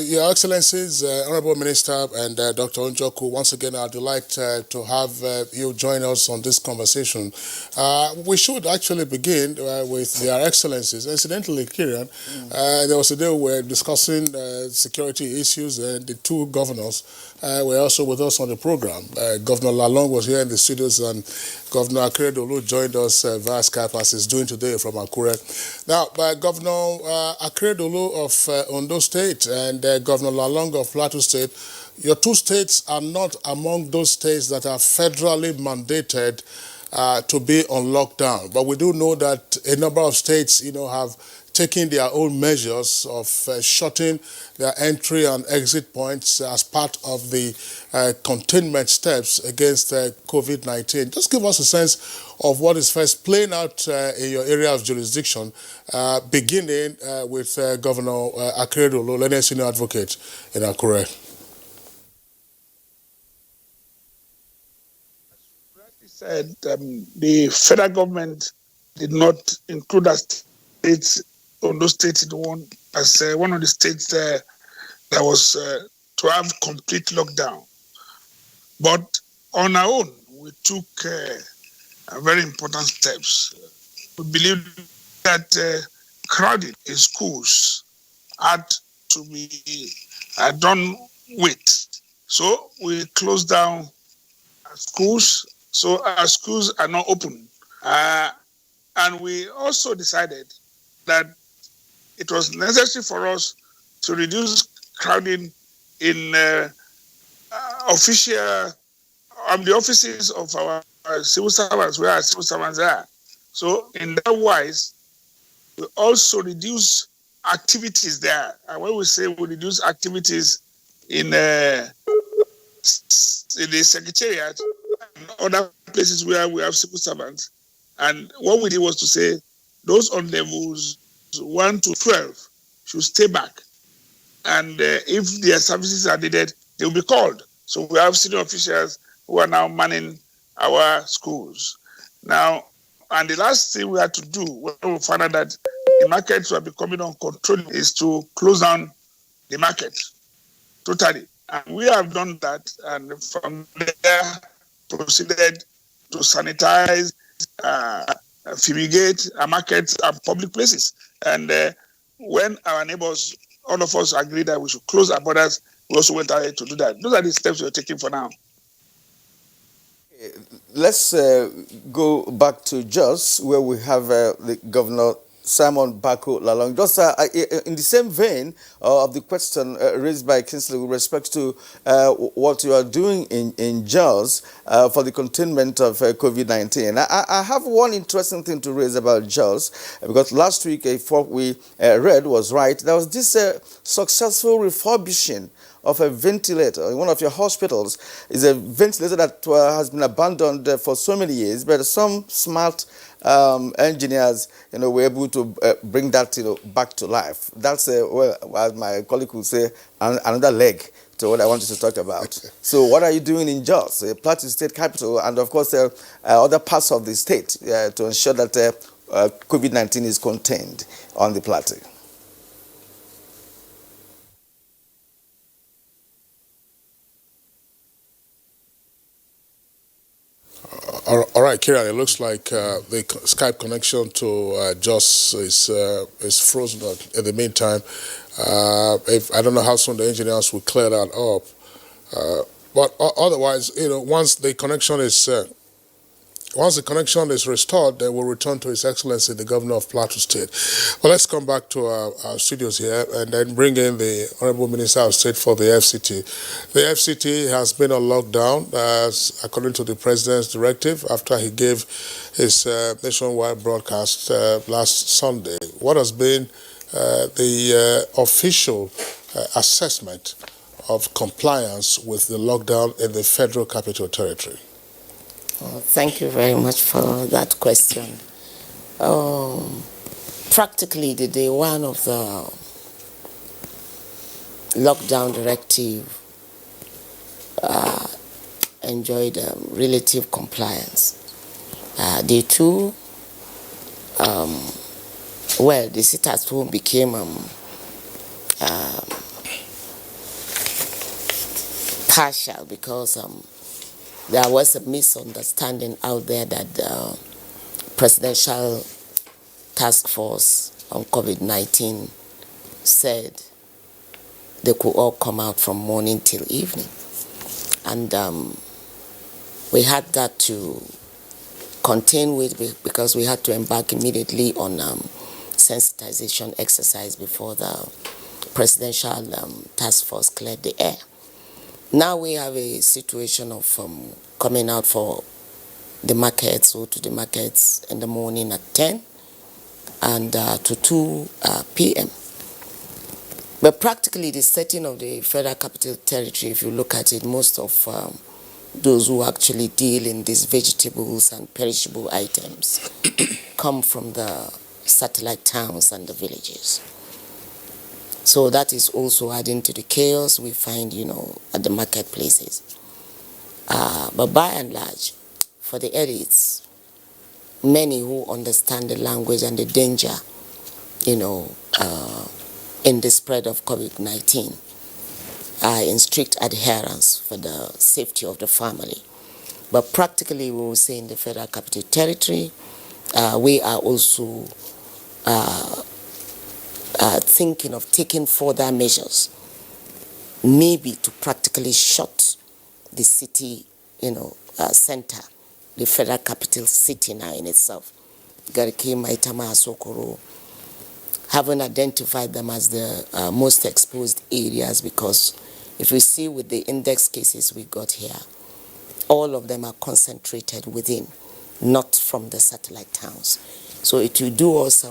Your Excellencies, Honorable Minister and Dr. Njoku, once again, I'd like to have you join us on this conversation. We should actually begin with your Excellencies. Incidentally, Kieran, there was a day we were discussing security issues, and the 2 governors were also with us on the program. Governor Lalong was here in the studios, and Governor Akeredolu joined us via Skype, as he's doing today from Akure. Now, Governor Akeredolu of Ondo State and Governor Lalong of Plateau State, your 2 states are not among those states that are federally mandated to be on lockdown. But we do know that a number of states, have taking their own measures of shutting their entry and exit points as part of the containment steps against COVID-19. Just give us a sense of what is first playing out in your area of jurisdiction, beginning with Governor Akeredolu, Learned Senior Advocate in Akure. He said the federal government did not include us states, Ondo State in one as one of the states that was to have complete lockdown. But on our own, we took very important steps. We believe that crowding in schools had to be done with. So we closed down our schools. So our schools are not open. And we also decided that it was necessary for us to reduce crowding in the offices of our civil servants, where our civil servants are. So in that wise, we also reduce activities there. And when we say we reduce activities in in the secretariat and other places where we have civil servants. And what we did was to say those on levels 1 to 12 should stay back. And if their services are needed, they will be called. So we have senior officials who are now manning our schools. Now, and the last thing we had to do when we found out that the markets were becoming uncontrollable is to close down the market totally. And we have done that, and from there proceeded to sanitize, fumigate our markets and public places. And when our neighbors, all of us agreed that we should close our borders, we also went ahead to do that. Those are the steps we're taking for now. Let's go back to Jos, where we have the Governor Simon Bako Lalong. Just in the same vein of the question raised by Kingsley with respect to what you are doing in Jos for the containment of COVID-19. I have one interesting thing to raise about Jos, because last week, if what we read was right, there was this successful refurbishing of a ventilator in one of your hospitals. Is a ventilator that has been abandoned for so many years, but some smart engineers, were able to bring that, back to life. That's well, as my colleague would say, another leg to what I wanted to talk about. So, what are you doing in Jos, Plateau State Capital, and of course other parts of the state to ensure that COVID-19 is contained on the plateau? All right, Kieran, it looks like the Skype connection to Jos is frozen in the meantime. If I don't know how soon the engineers will clear that up. But otherwise, once the connection is restored, then we'll return to His Excellency, the Governor of Plateau State. Well, let's come back to our studios here and then bring in the Honorable Minister of State for the FCT. The FCT has been on lockdown, according to the President's directive, after he gave his nationwide broadcast last Sunday. What has been the official assessment of compliance with the lockdown in the Federal Capital Territory? Thank you very much for that question. Practically, the day one of the lockdown directive enjoyed relative compliance. Day two, well, the sit-at-home became partial because there was a misunderstanding out there that the Presidential Task Force on COVID-19 said they could all come out from morning till evening. And we had that to contain with because we had to embark immediately on sensitization exercise before the Presidential Task Force cleared the air. Now we have a situation of coming out for the markets, or to the markets in the morning at 10 and to 2 p.m. But practically the setting of the Federal Capital Territory, if you look at it, most of those who actually deal in these vegetables and perishable items come from the satellite towns and the villages. So that is also adding to the chaos we find, at the marketplaces. But by and large, for the elites, many who understand the language and the danger, in the spread of COVID-19, are in strict adherence for the safety of the family. But practically, we will say in the Federal Capital Territory, we are also thinking of taking further measures, maybe to practically shut the city, center, the Federal Capital City now in itself, Gariki, Maitama, Sokoro, haven't identified them as the most exposed areas, because if we see with the index cases we got here, all of them are concentrated within, not from the satellite towns. So it will do us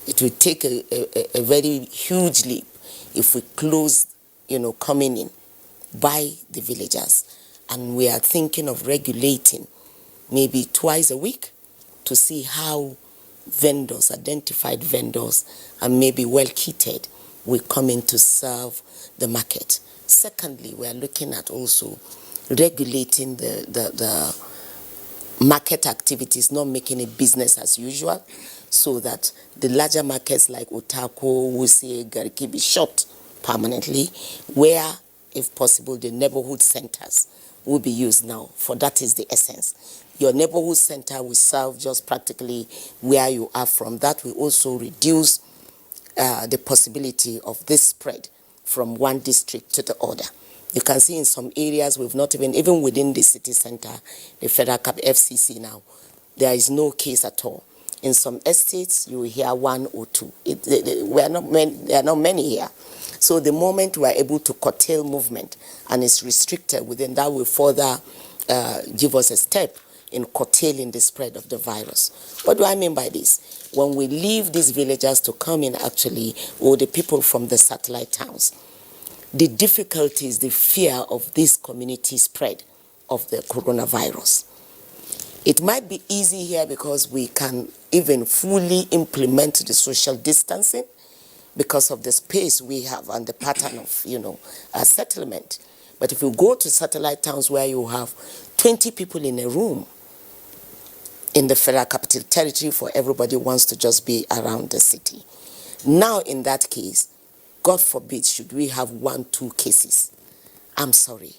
it will take a very huge leap if we close coming in by the villagers. And we are thinking of regulating maybe twice a week to see how vendors, identified vendors, and maybe well-kitted will come in to serve the market. Secondly, we are looking at also regulating the market activities, not making it business as usual, so that the larger markets like Otako, Wuse, Gariki be shut permanently, where, if possible, the neighborhood centers will be used now, for that is the essence. Your neighborhood center will serve just practically where you are from. That will also reduce the possibility of this spread from one district to the other. You can see in some areas we've not even within the city center, the Federal Cap FCC now, there is no case at all. In some estates, you will hear one or two. There are not many here. So the moment we are able to curtail movement and it's restricted within, that will further give us a step in curtailing the spread of the virus. What do I mean by this? When we leave these villagers to come in actually, or the people from the satellite towns, the difficulty is the fear of this community spread of the coronavirus. It might be easy here because we can even fully implement the social distancing because of the space we have and the pattern of, settlement. But if you go to satellite towns where you have 20 people in a room in the Federal Capital Territory, for everybody wants to just be around the city. Now, in that case, God forbid, should we have 1-2 cases, I'm sorry,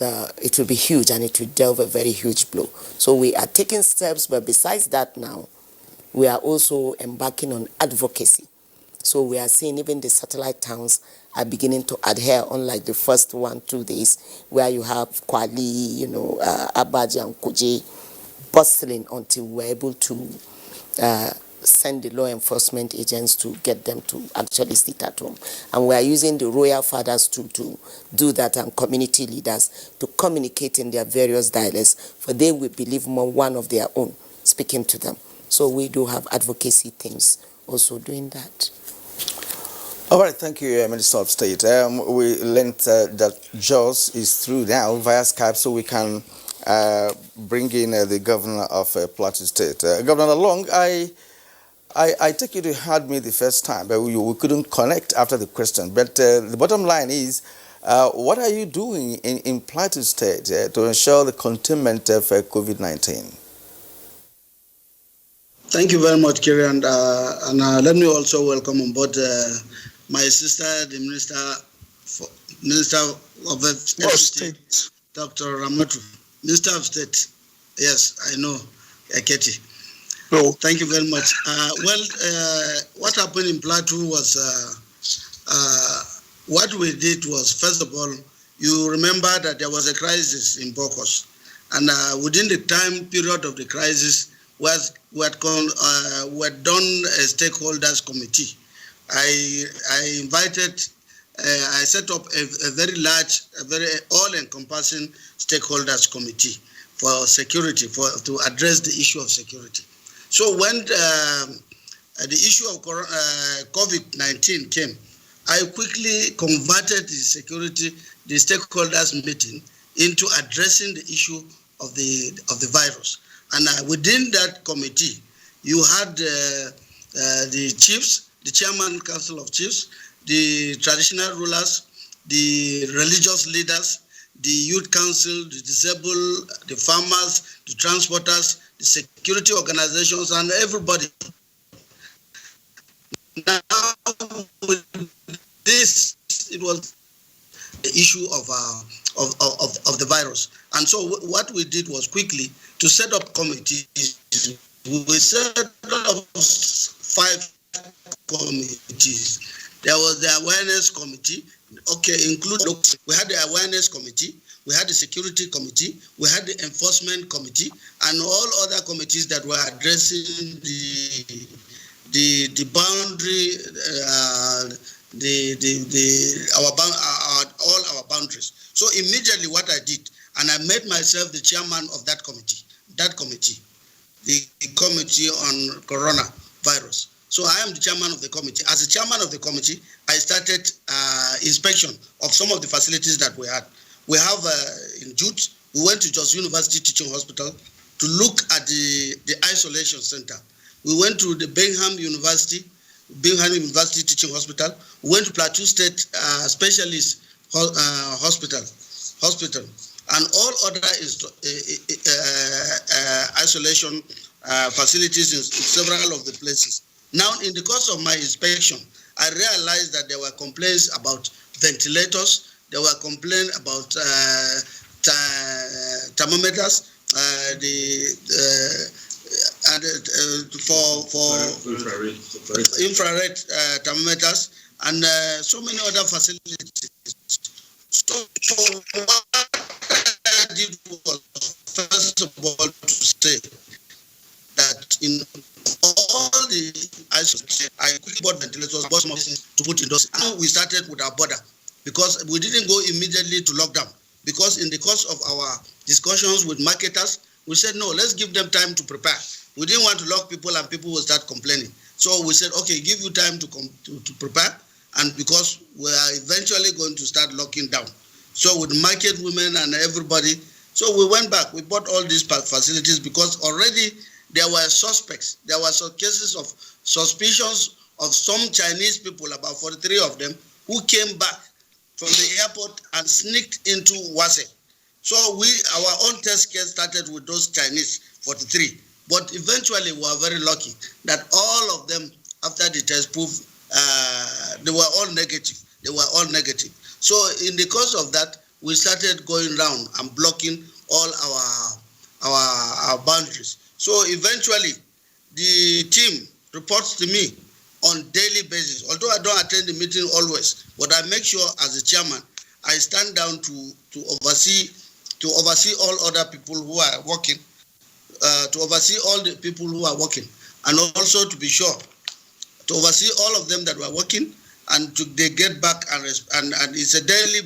it will be huge and it will delve a very huge blow. So we are taking steps, but besides that now, we are also embarking on advocacy. So we are seeing even the satellite towns are beginning to adhere, unlike the first 1-2 days, where you have Kwali, Abaji and Kuje bustling until we're able to send the law enforcement agents to get them to actually sit at home. And we are using the royal fathers to do that, and community leaders to communicate in their various dialects, for they will believe more one of their own speaking to them. So we do have advocacy teams also doing that. All right, thank you, Minister of State. We learned that Jaws is through now via Skype, so we can bring in the governor of Plateau State. Governor Long, I take it you heard me the first time, but we couldn't connect after the question. But the bottom line is, what are you doing in Plateau State to ensure the containment of COVID-19? Thank you very much, Kiri, and let me also welcome on board my sister, the Minister of State, Dr. Ramatu, Minister of State. Yes, I know, Eketi. No. Thank you very much. What happened in Plateau was, what we did was, first of all, you remember that there was a crisis in Bokos, and within the time period of the crisis, we had done a stakeholders committee. I invited, I set up a very large, a very all-encompassing stakeholders committee for security, to address the issue of security. So when the issue of COVID-19 came, I quickly converted the stakeholders meeting into addressing the issue of the virus. And within that committee, you had the chiefs, the chairman council of chiefs, the traditional rulers, the religious leaders, the youth council, the disabled, the farmers, the transporters, the security organizations, and everybody. Now, with this, it was the issue of the virus. And so what we did was quickly to set up committees. We set up 5 committees. There was the awareness committee, we had the awareness committee, we had the security committee, we had the enforcement committee, and all other committees that were addressing the boundary, all our boundaries. So immediately what I did, and I made myself the chairman of that committee, the committee on coronavirus. So I am the chairman of the committee. As the chairman of the committee, I started inspection of some of the facilities that we had. We have in Jute, we went to Jos University Teaching Hospital to look at the isolation center. We went to the Birmingham University Teaching Hospital. We went to Plateau State Specialist Hospital, and all other isolation facilities in several of the places. Now, in the course of my inspection, I realized that there were complaints about ventilators, there were complaints about thermometers, for infrared thermometers, and so many other facilities. So what I did was, first of all, to say that in all the isolations, I quickly bought ventilators, bought some to put in those. And we started with our border because we didn't go immediately to lockdown. Because in the course of our discussions with marketers, we said, no, let's give them time to prepare. We didn't want to lock people and people will start complaining. So we said, okay, give you time to prepare, and because we are eventually going to start locking down. So with market women and everybody, so we went back. We bought all these facilities because already there were suspects. There were some cases of suspicions of some Chinese people, about 43 of them, who came back from the airport and sneaked into Wase. So our own test case started with those Chinese 43. But eventually we were very lucky that all of them, after the test proved, they were all negative. They were all negative. So in the course of that, we started going around and blocking all our boundaries. So eventually, the team reports to me on daily basis. Although I don't attend the meeting always, but I make sure as a chairman, I stand down to oversee all other people who are working, to oversee all the people who are working, and also to be sure to oversee all of them that were working, and they get back and it's a daily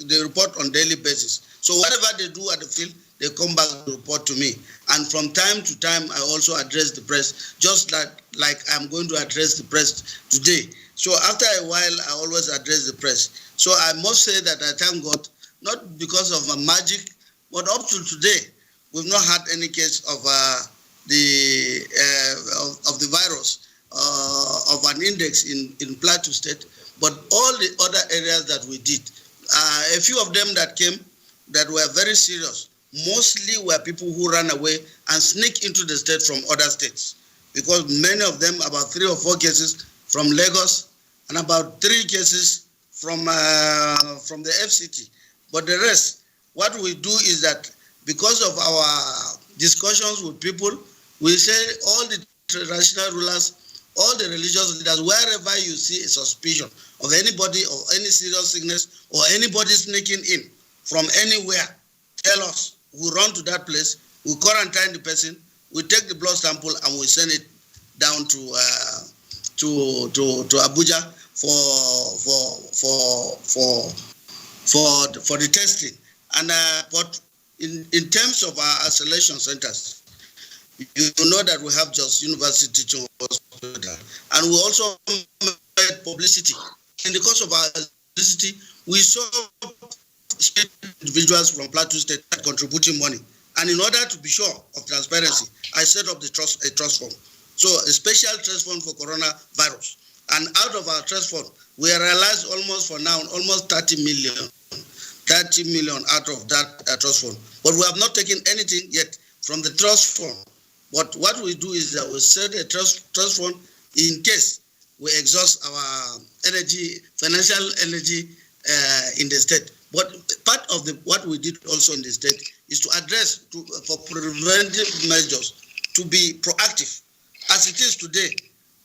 they report on daily basis. So whatever they do at the field, they come back to report to me. And from time to time, I also address the press, just like I'm going to address the press today. So after a while, I always address the press. So I must say that I thank God, not because of my magic, but up to today, we've not had any case of the virus, of an index in Plateau State, but all the other areas that we did, a few of them that came that were very serious, mostly were people who ran away and sneak into the state from other states, because many of them, about 3 or 4 cases from Lagos and about 3 cases from the FCT. But the rest, what we do is that because of our discussions with people, we say all the traditional rulers, all the religious leaders, wherever you see a suspicion of anybody or any serious sickness or anybody sneaking in from anywhere, tell us. We run to that place, we quarantine the person, we take the blood sample and we send it down to Abuja for the testing. And but in terms of our isolation centers, you know that we have just University Teaching Hospital, and we also made publicity. In the course of our publicity, we saw individuals from Plateau State contributing money. And in order to be sure of transparency, I set up a trust fund. So a special trust fund for coronavirus. And out of our trust fund, we realized almost 30 million out of that trust fund. But we have not taken anything yet from the trust fund. But what we do is that we set a trust fund in case we exhaust our financial energy in the state. But part of what we did also in the state is to address for preventive measures, to be proactive. As it is today,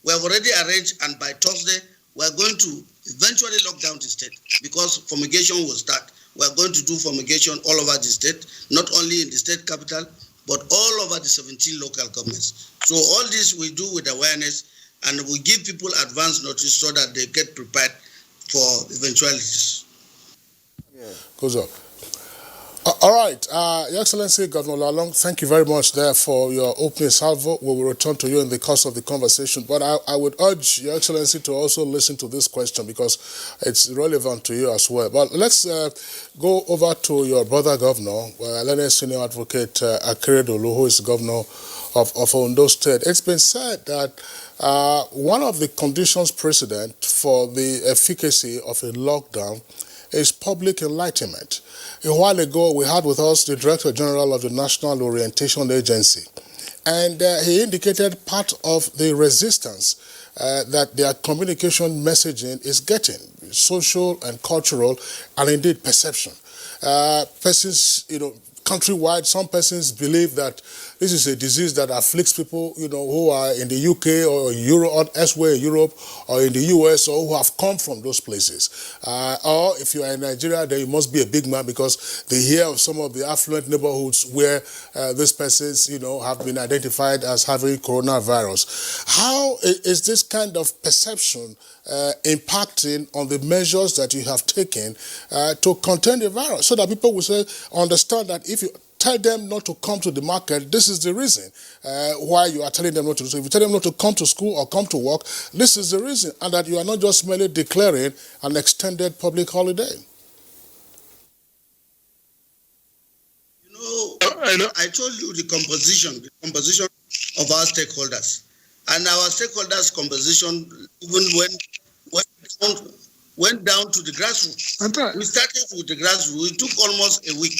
we have already arranged, and by Thursday, we are going to eventually lock down the state because fumigation will start. We are going to do fumigation all over the state, not only in the state capital, but all over the 17 local governments. So all this we do with awareness, and we give people advance notice so that they get prepared for eventualities. Goes up. All right, Your Excellency, Governor Lalong, thank you very much there for your opening salvo. We will return to you in the course of the conversation, but I would urge Your Excellency to also listen to this question because it's relevant to you as well. But let's go over to your brother governor, Learned Senior Advocate Akeredolu, who is governor of Ondo State. It's been said that one of the conditions precedent for the efficacy of a lockdown is public enlightenment. A while ago, we had with us the Director General of the National Orientation Agency, and he indicated part of the resistance that their communication messaging is getting, social and cultural, and indeed perception. Persons, countrywide, some persons believe that this is a disease that afflicts people, who are in the UK or Europe or elsewhere in Europe or in the US or who have come from those places. Or if you are in Nigeria, then you must be a big man because they hear of some of the affluent neighborhoods where these persons, have been identified as having coronavirus. How is this kind of perception impacting on the measures that you have taken to contain the virus, so that people will understand that if you tell them not to come to the market, this is the reason why you are telling them not to do so. If you tell them not to come to school or come to work, this is the reason, and that you are not just merely declaring an extended public holiday. I told you the composition of our stakeholders. And our stakeholders' composition even went down to the grassroots. We started with the grassroots. It took almost a week.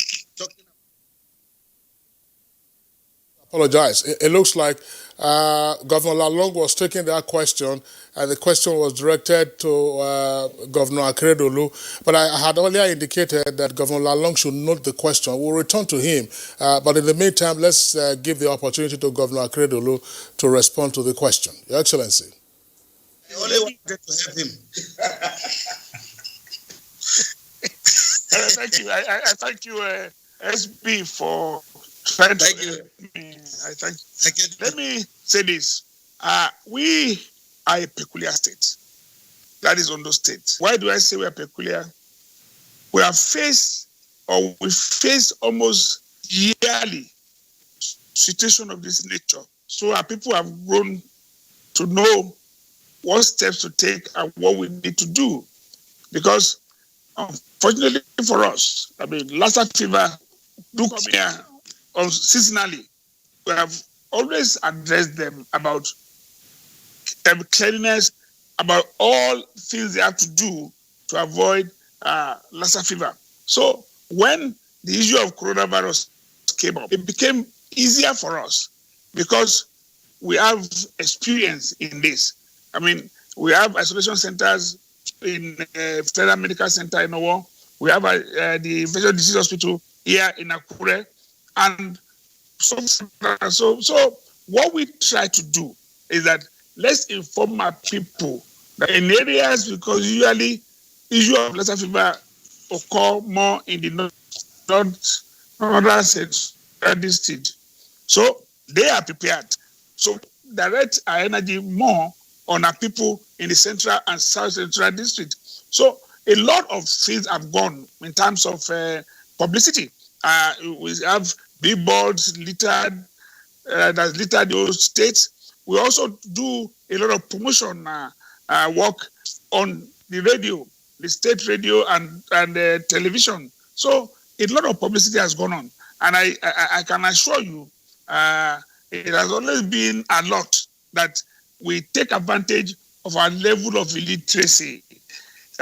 Apologize. It looks like Governor Lalong was taking that question, and the question was directed to Governor Akeredolu. But I had earlier indicated that Governor Lalong should note the question. We'll return to him. But in the meantime, let's give the opportunity to Governor Akeredolu to respond to the question. Your Excellency. I only wanted to help him. Thank you. I thank you, SB, for trying to help me. I thank you. Let me say this. We are a peculiar state. That is Ondo State. Why do I say we are peculiar? We face almost yearly situation of this nature. So our people have grown to know what steps to take and what we need to do. Because unfortunately for us, Lassa fever do come here seasonally. We have always addressed them about cleanliness, about all things they have to do to avoid Lassa fever. So when the issue of coronavirus came up, it became easier for us because we have experience in this. We have isolation centers in Federal Medical Center in Owo. We have the Infectious Disease Hospital here in Akure. And so what we try to do is that let's inform our people that in areas, because usually issue of Lassa fever occur more in the northern central district. So they are prepared. So direct our energy more on our people in the central and south central district. So a lot of things have gone in terms of publicity. We have billboards littered that littered those states. We also do a lot of promotion work on the radio, the state radio and television. So a lot of publicity has gone on. And I can assure you, it has always been a lot that we take advantage of our level of illiteracy.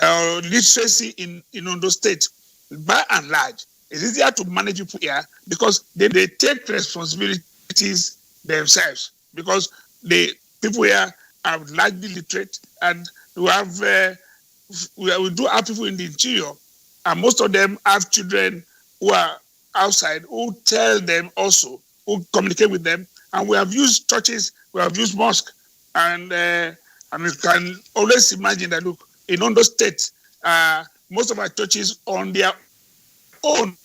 Literacy in Ondo State, by and large, it's easier to manage people here because they take responsibilities themselves, because the people here are largely literate, and we do have people in the interior, and most of them have children who are outside who tell them also, who communicate with them, and we have used churches, we have used mosques, and you can always imagine that, look, in Ondo State, most of our churches on their own,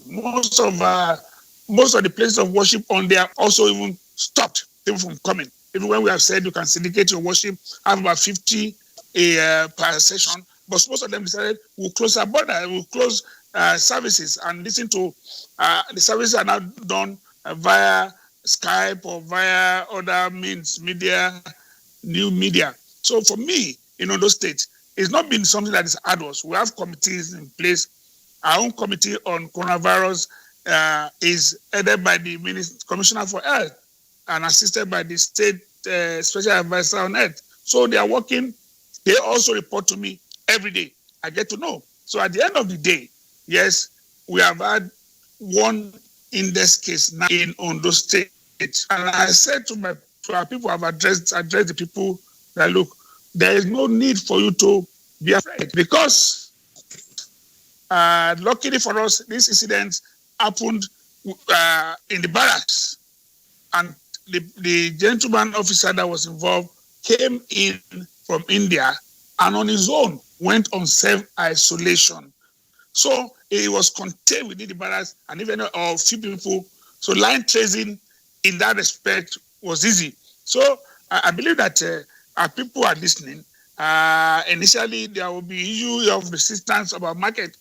most of the places of worship on their also even stopped people from coming. Even when we have said you can syndicate your worship, have about 50 per session, but most of them decided we'll close our border, we'll close services and listen to the services are now done via Skype or via other means, new media. So for me, in Ondo State, it's not been something that is arduous. We have committees in place. Our own committee on coronavirus is headed by the Commissioner for Health and assisted by the State Special Advisor on Health. So they are working. They also report to me every day. I get to know. So at the end of the day, yes, we have had one index case now in Ondo State. And I said to our people, I've addressed the people that, look, there is no need for you to be afraid because luckily for us, this incident happened in the barracks. And the gentleman officer that was involved came in from India and on his own went on self-isolation. So he was contained within the barracks and even a few people. So line tracing in that respect was easy. So I believe that our people are listening. Initially, there will be issue of resistance about market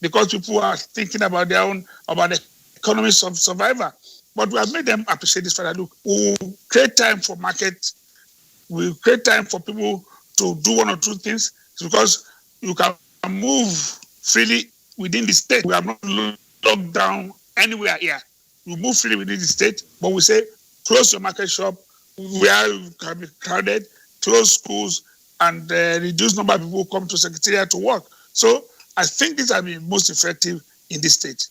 because people are thinking about the economies of survival. But we have made them appreciate this fact that, look, we will create time for market. We will create time for people to do one or two things because you can move freely within the state. We are not locked down anywhere here. We move freely within the state, but we say close your market shop where you can be crowded, close schools, and reduce number of people who come to secretariat to work. So I think these have been most effective in this state.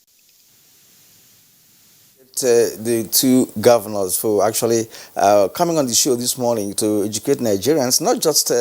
The two governors for actually coming on the show this morning to educate Nigerians, not just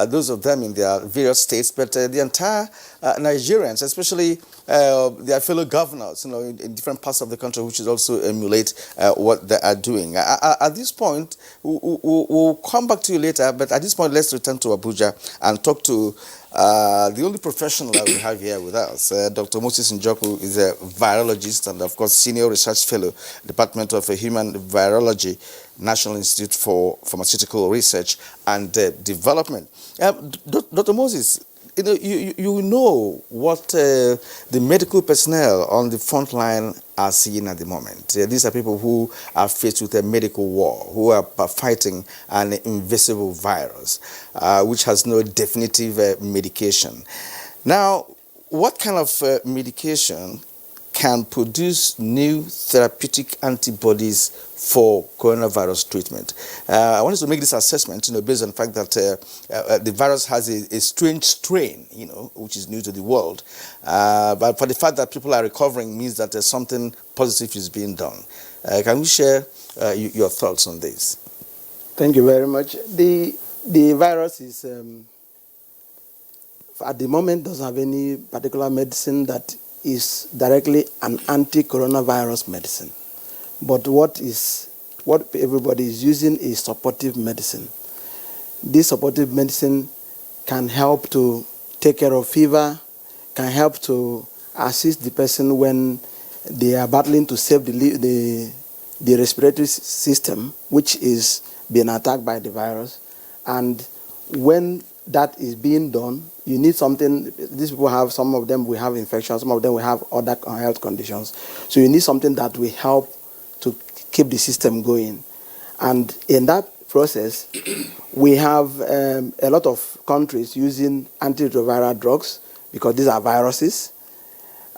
those of them in their various states, but the entire Nigerians, especially their fellow governors, in different parts of the country, which is also emulate what they are doing. At this point, we'll come back to you later, but at this point, let's return to Abuja and talk to the only professional that we have here with us. Dr. Moses Njoku is a virologist and, of course, senior research fellow, Department of Human Virology, National Institute for Pharmaceutical Research and Development. Dr. Moses, you know what the medical personnel on the front line are seeing at the moment. These are people who are faced with a medical war, who are fighting an invisible virus, which has no definitive medication. Now, what kind of medication can produce new therapeutic antibodies for coronavirus treatment? I wanted to make this assessment, based on the fact that the virus has a strange strain, which is new to the world. But for the fact that people are recovering means that there's something positive is being done. Can we share your thoughts on this? Thank you very much. The virus is, at the moment, doesn't have any particular medicine that is directly an anti-coronavirus medicine. But what everybody is using is supportive medicine. This supportive medicine can help to take care of fever, can help to assist the person when they are battling to save the respiratory system, which is being attacked by the virus. And when that is being done, you need something. These people some of them will have infections, some of them will have other health conditions. So you need something that will help to keep the system going. And in that process, we have a lot of countries using antiretroviral drugs because these are viruses.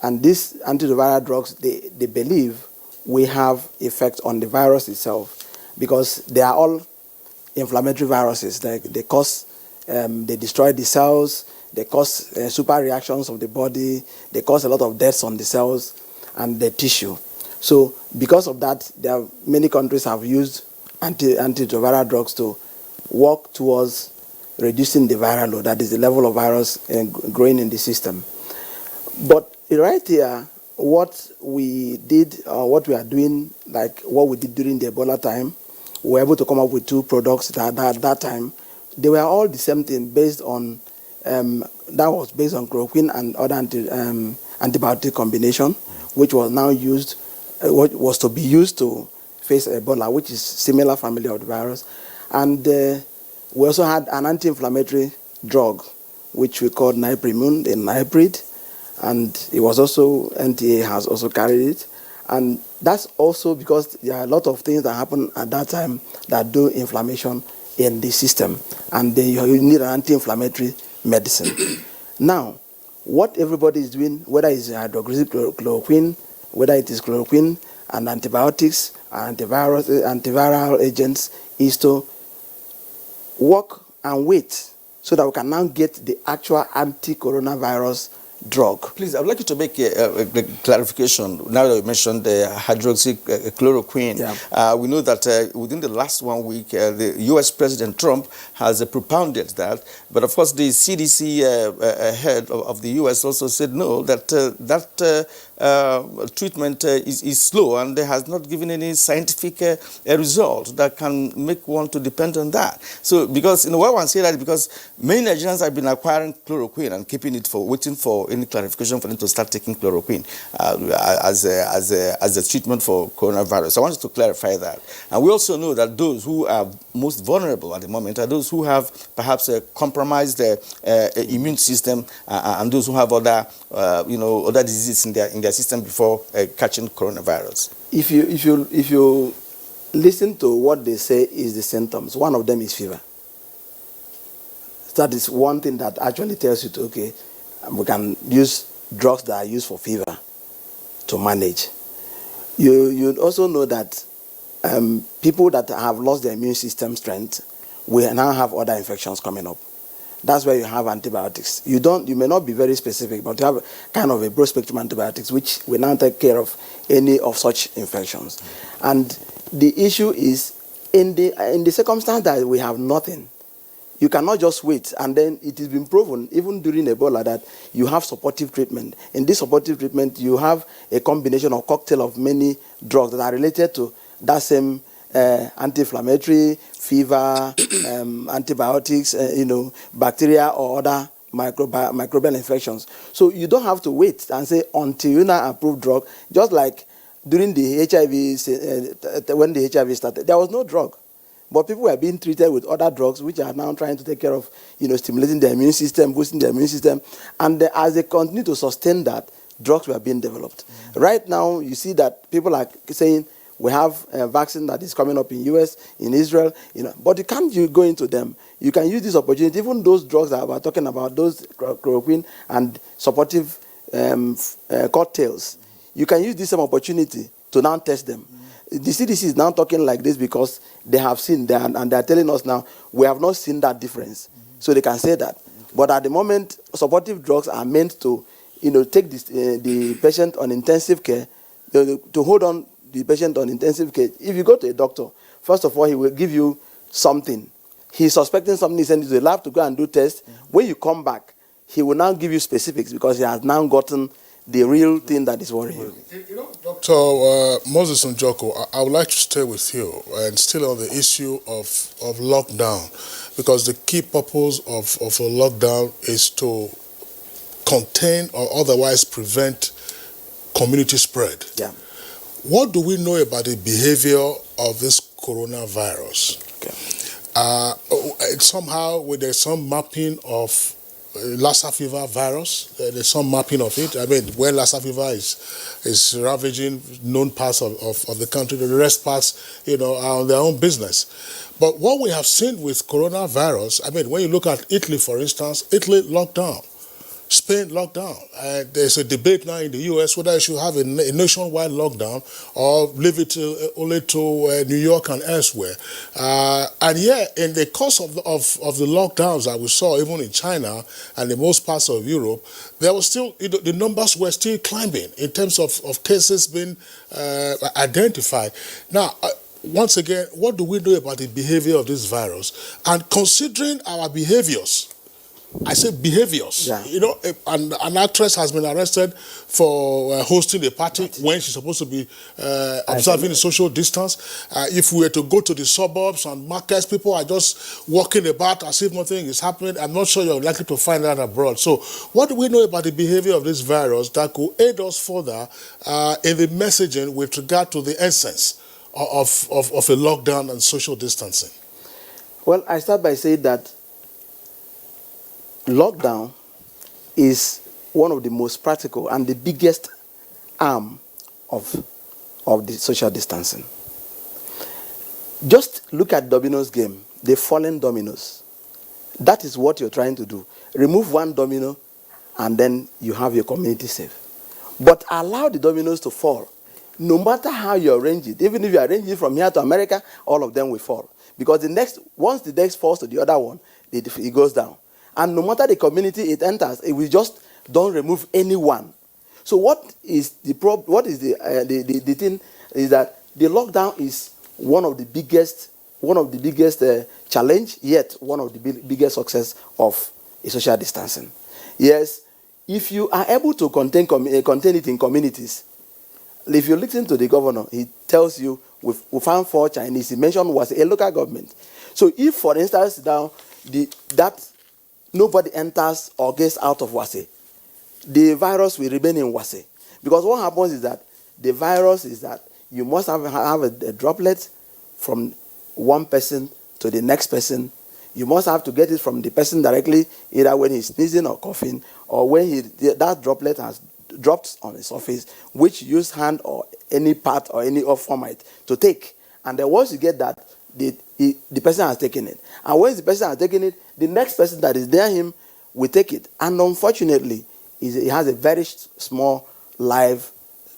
And these antiretroviral drugs, they believe will have effect on the virus itself because they are all inflammatory viruses. They destroy the cells, they cause super reactions of the body, they cause a lot of deaths on the cells and the tissue. So because of that, many countries have used antiretroviral drugs to work towards reducing the viral load, that is the level of virus growing in the system. But right here, what we did, what we are doing, like what we did during the Ebola time, we were able to come up with two products at that time. They were all the same thing based on, that was based on chloroquine and other antibiotic combination, which was now used, was to be used to face Ebola, which is similar family of the virus. And we also had an anti-inflammatory drug, which we called Niprimune, the Niprid. and it was also, NTA has also carried it. And that's also because there are a lot of things that happen at that time that do inflammation in the system, and then you need an anti-inflammatory medicine. Now, what everybody is doing, whether it's hydroxychloroquine, whether it is chloroquine and antibiotics, antiviral agents, is to work and wait so that we can now get the actual anti-coronavirus drug. Please, I would like you to make a clarification. Now that you mentioned the hydroxychloroquine, we know that within the last 1 week, the U.S. President Trump has propounded that. But of course, the CDC head of the U.S. also said no, that treatment is slow, and there has not given any scientific result that can make one to depend on that. So, because, why one say that, because many Nigerians have been acquiring chloroquine and keeping it waiting for any clarification for them to start taking chloroquine as a treatment for coronavirus. So I wanted to clarify that. And we also know that those who are most vulnerable at the moment are those who have perhaps a compromised immune system and those who have other other diseases in their system before catching coronavirus. If you listen to what they say is the symptoms, one of them is fever. That is one thing that actually tells you okay, we can use drugs that are used for fever to manage. You also know that people that have lost their immune system strength will now have other infections coming up. That's where you have antibiotics. You may not be very specific, but you have kind of a broad spectrum antibiotics which will now take care of any of such infections. And the issue is in the circumstance that we have nothing, you cannot just wait, and then it has been proven, even during Ebola, that you have supportive treatment. In this supportive treatment, you have a combination or cocktail of many drugs that are related to that same anti-inflammatory, fever, antibiotics, bacteria or other microbial infections. So you don't have to wait and say until you now approve drug. Just like during the HIV, when the HIV started, there was no drug. But people were being treated with other drugs which are now trying to take care of, stimulating their immune system, boosting their immune system. And as they continue to sustain that, drugs were being developed. Right now, you see that people are saying, we have a vaccine that is coming up in US, in Israel, but you can't go into them. You can use this opportunity, even those drugs that we're talking about, those chloroquine and supportive cocktails. You can use this same opportunity to now test them. The CDC is now talking like this because they have seen that, and they are telling us now, we have not seen that difference. So they can say that. But at the moment, supportive drugs are meant to, take the patient on intensive care, to hold on the patient on intensive care. If you go to a doctor, first of all, he will give you something. He's suspecting something, he sends you to the lab to go and do tests. When you come back, he will now give you specifics because he has now gotten the real thing that is worrying you. Dr. Moses Njoko, I would like to stay with you and still on the issue of lockdown, because the key purpose of a lockdown is to contain or otherwise prevent community spread. Yeah. What do we know about the behavior of this coronavirus? Okay. Somehow, there's some mapping of Lassa fever virus. There's some mapping of it. I mean, where Lassa fever is ravaging known parts of the country, the rest parts, are on their own business. But what we have seen with coronavirus, I mean, when you look at Italy, for instance, Italy locked down. Spain lockdown. There's a debate now in the U.S. whether you should have a nationwide lockdown or leave it only to New York and elsewhere. And yeah, in the course of the lockdowns that we saw, even in China and in most parts of Europe, there was still, the numbers were still climbing in terms of cases being identified. Now, once again, what do we know about the behavior of this virus? And considering our behaviors, I say behaviors. Yeah. An actress has been arrested for hosting a party when she's supposed to be observing the social distance. If we were to go to the suburbs and markets, people are just walking about as if nothing is happening. I'm not sure you're likely to find that abroad. So what do we know about the behavior of this virus that could aid us further in the messaging with regard to the essence of a lockdown and social distancing? Well, I start by saying that lockdown is one of the most practical and the biggest arm of the social distancing. Just look at dominoes game, the fallen dominoes. That is what you're trying to do. Remove one domino and then you have your community safe. But allow the dominoes to fall. No matter how you arrange it, even if you arrange it from here to America, all of them will fall. Because once the next falls to the other one, it goes down. And no matter the community it enters, it will just don't remove anyone. So what is the problem? What is the thing is that the lockdown is one of the biggest challenge, yet one of the biggest success of a social distancing. Yes, if you are able to contain it in communities, if you listen to the governor, he tells you we found 4 Chinese. He mentioned was a local government. So if, for instance, now that nobody enters or gets out of Wase, the virus will remain in Wase. Because what happens is that the virus is that you must have a droplet from one person to the next person. You must have to get it from the person directly, either when he's sneezing or coughing, or when that droplet has dropped on the surface, which you use hand or any part or any format to take. And then once you get that, the person has taken it. And once the person has taken it, the next person that is near him will take it. And unfortunately, it has a very small live,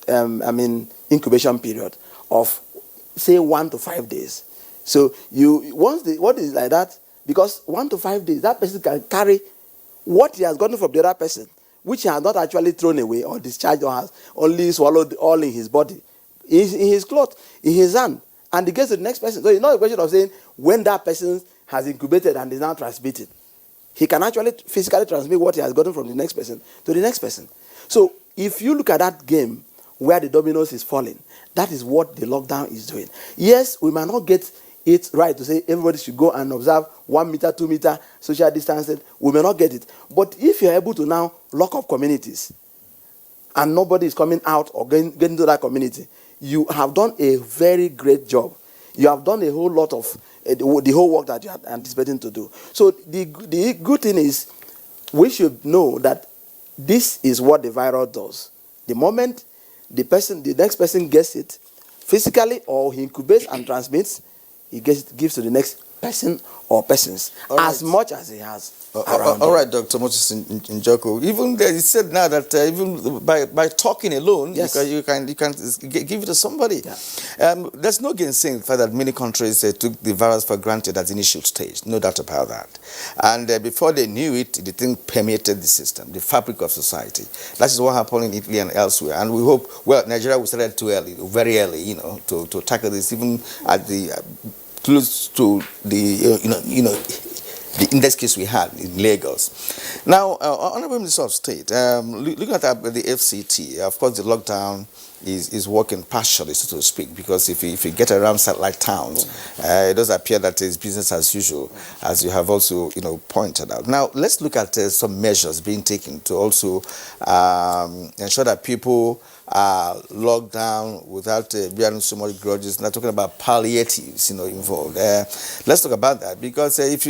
incubation period of, say, 1 to 5 days. So what is like that? Because 1 to 5 days, that person can carry what he has gotten from the other person, which he has not actually thrown away or discharged or has only swallowed all in his body, in his cloth, in his hand, and it gets to the next person. So it's not a question of saying when that person has incubated and is now transmitted. He can actually physically transmit what he has gotten from the next person to the next person. So if you look at that game where the dominoes is falling, that is what the lockdown is doing. Yes, we might not get it right to say everybody should go and observe 1 meter, 2 meter social distancing. We may not get it. But if you're able to now lock up communities and nobody is coming out or getting into that community, you have done a very great job. You have done a whole lot of the whole work that you are anticipating to do. So the good thing is we should know that this is what the virus does. The moment the next person gets it physically or he incubates and transmits, he gives to the next person or persons as much as he has. All right, Dr. Moses Njoko. Even he said now that even by talking alone, yes, because you can give it to somebody. Yeah. There's no gainsaying the fact that many countries took the virus for granted at the initial stage. No doubt about that. And before they knew it, the thing permeated the system, the fabric of society. That is what happened in Italy and elsewhere. And we hope, well, Nigeria, we started too early, very early, to tackle this, even at the close to the the index case we had in Lagos. Now, Honorable Minister of State, looking at the FCT, of course, the lockdown is working partially, so to speak, because if you get around satellite towns, it does appear that it's business as usual, as you have also pointed out. Now, let's look at some measures being taken to also ensure that people are locked down without bearing so much grudges. Not talking about palliatives, involved. Let's talk about that, because if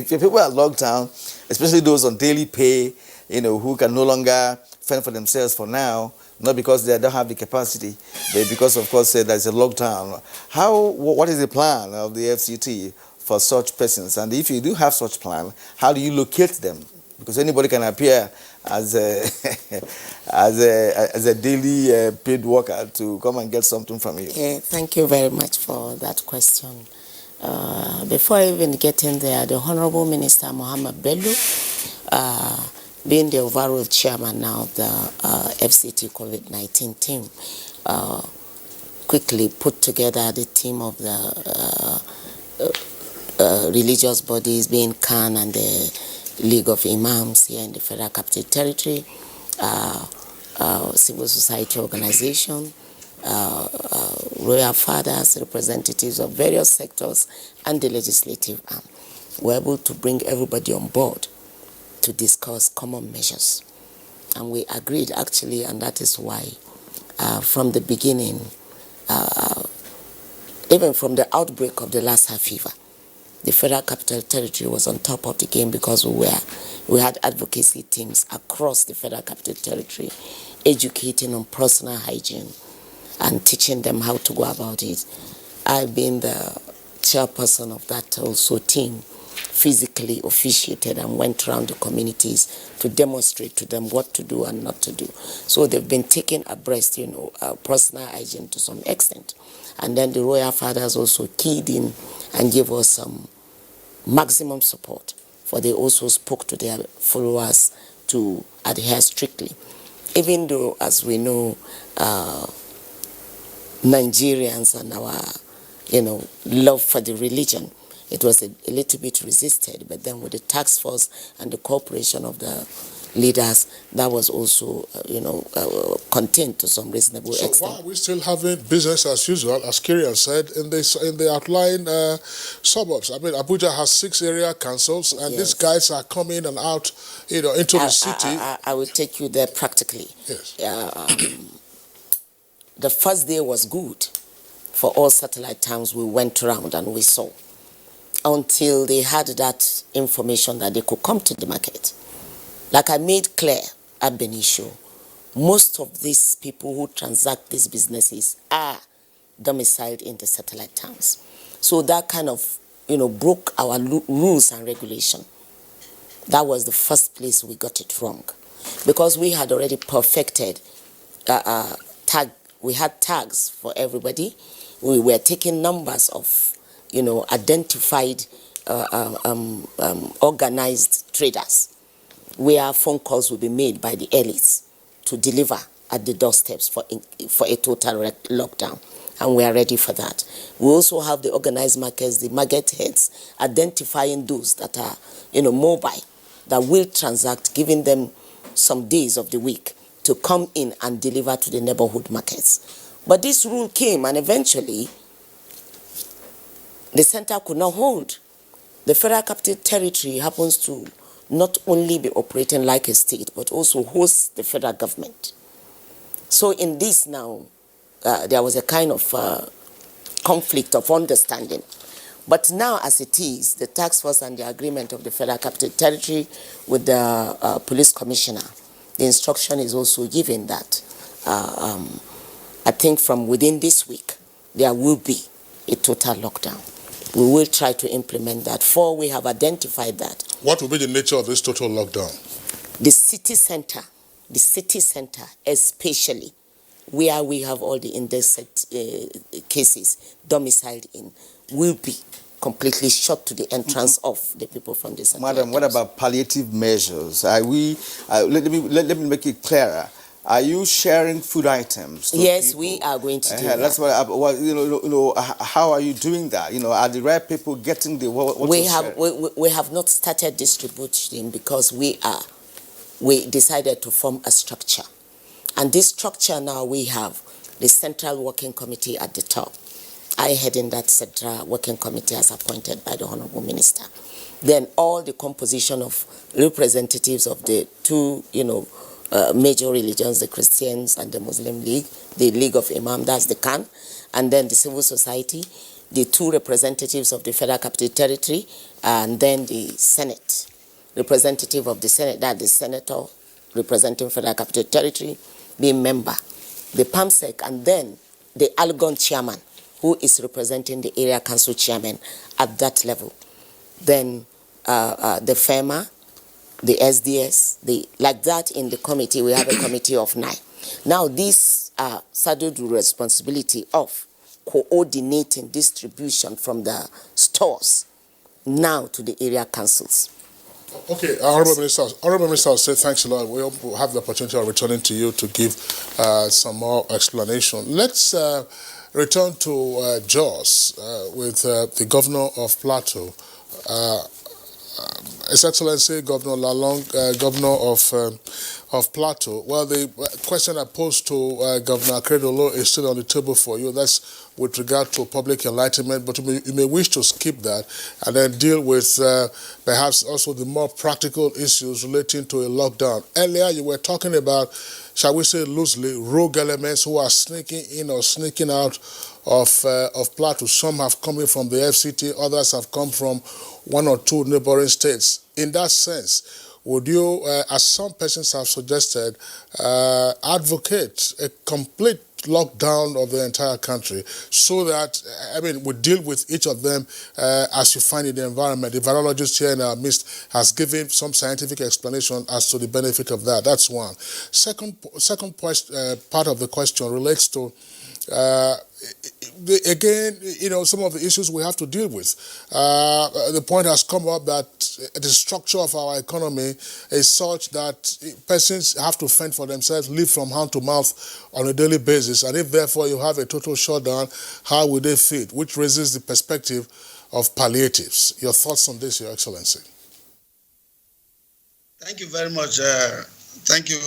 people are locked down, especially those on daily pay, who can no longer fend for themselves for now, not because they don't have the capacity, but because, of course, there's a lockdown. What is the plan of the FCT for such persons? And if you do have such plan, how do you locate them? Because anybody can appear as a daily paid worker to come and get something from you. Yeah, thank you very much for that question. Before I even get in there, the Honorable Minister Mohammed Bello, being the overall chairman now of the FCT COVID-19 team, quickly put together the team of the religious bodies, being Khan and the League of Imams here in the Federal Capital Territory, civil society organization, royal fathers, representatives of various sectors, and the legislative arm. We're able to bring everybody on board to discuss common measures. And we agreed, actually, and that is why from the beginning, even from the outbreak of the Lassa fever, the Federal Capital Territory was on top of the game because we had advocacy teams across the Federal Capital Territory educating on personal hygiene and teaching them how to go about it. I've been the chairperson of that also team, physically officiated and went around the communities to demonstrate to them what to do and not to do. So they've been taken abreast, personal hygiene to some extent. And then the royal fathers also keyed in and gave us some maximum support, for they also spoke to their followers to adhere strictly. Even though, as we know, Nigerians and our, love for the religion, it was a little bit resisted, but then with the task force and the cooperation of the leaders, that was also, contained to some reasonable extent. So why are we still having business as usual, as Kirian said, in the outlying suburbs? I mean, Abuja has 6 area councils, and Yes. these guys are coming and out, into the city. I will take you there practically. Yes. The first day was good for all satellite towns we went around and we saw, until they had that information that they could come to the market. Like I made clear at Benicio, most of these people who transact these businesses are domiciled in the satellite towns. So that kind of, broke our rules and regulation. That was the first place we got it wrong, because we had already perfected we had tags for everybody. We were taking numbers of, identified organized traders, where phone calls will be made by the elites to deliver at the doorsteps for a total lockdown. And we are ready for that. We also have the organized markets, the market heads, identifying those that are, mobile, that will transact, giving them some days of the week to come in and deliver to the neighborhood markets. But this rule came, and eventually the center could not hold. The Federal Capital Territory happens to not only be operating like a state, but also hosts the federal government. So in this now, there was a kind of conflict of understanding. But now, as it is, the task force and the agreement of the Federal Capital Territory with the police commissioner, the instruction is also given that I think from within this week, there will be a total lockdown. We will try to implement that, for we have identified that. What will be the nature of this total lockdown? The city center especially, where we have all the indexed cases domiciled in, will be completely shut to the entrance of the people from the center. Madam, what about palliative measures? Are we? Let me make it clearer. Are you sharing food items? Yes, people? we are going to do that. That's what how are you doing that? Are the right people getting the what we have not started distributing, because we decided to form a structure, and this structure now we have the Central Working Committee at the top. I head in that Central Working Committee as appointed by the Honorable Minister. Then all the composition of representatives of the two, major religions, the Christians and the Muslim League, the League of Imam, that's the CAN, and then the civil society, the two representatives of the Federal Capital Territory, and then the Senate, representative of the Senate, that the senator representing Federal Capital Territory, being member, the PAMSEC, and then the Algon chairman, who is representing the area council chairman at that level. Then the FEMA, the SDS, like that in the committee, we have a committee of 9. Now, these are saddled with responsibility of coordinating distribution from the stores now to the area councils. Okay, Honorable Minister, I'll say thanks a lot. We'll have the opportunity of returning to you to give some more explanation. Let's return to Jos with the Governor of Plateau. His Excellency Governor Lalong, Governor of Plateau. Well, the question I posed to Governor Akredolo is still on the table for you. That's with regard to public enlightenment, but you may wish to skip that and then deal with perhaps also the more practical issues relating to a lockdown. Earlier, you were talking about, shall we say loosely, rogue elements who are sneaking in or sneaking out of Plateau. Some have come in from the FCT, others have come from one or two neighboring states. In that sense, would you, as some persons have suggested, advocate a complete lockdown of the entire country so that, we deal with each of them as you find in the environment? The virologist here in our midst has given some scientific explanation as to the benefit of that. That's one. Second part of the question relates to again, some of the issues we have to deal with. The point has come up that the structure of our economy is such that persons have to fend for themselves, live from hand to mouth on a daily basis. And if therefore you have a total shutdown, how will they fit? Which raises the perspective of palliatives. Your thoughts on this, Your Excellency? Thank you very much. Thank you,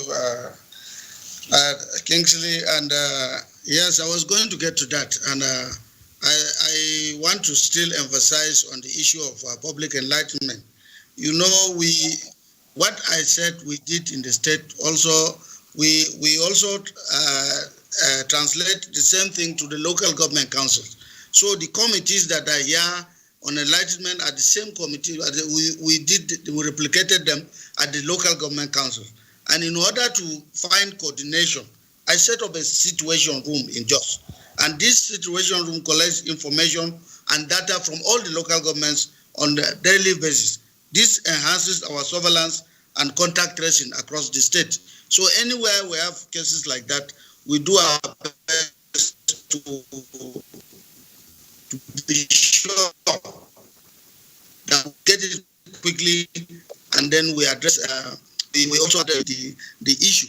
Kingsley. And yes, I was going to get to that. And I want to still emphasize on the issue of public enlightenment. What I said we did in the state also, we also translate the same thing to the local government councils. So the committees that are here on enlightenment are the same committee. We replicated them at the local government council. And in order to find coordination, I set up a situation room in Jos. And this situation room collects information and data from all the local governments on a daily basis. This enhances our surveillance and contact tracing across the state. So anywhere we have cases like that, we do our best to be sure that we get it quickly, and then we address, we also address the issue.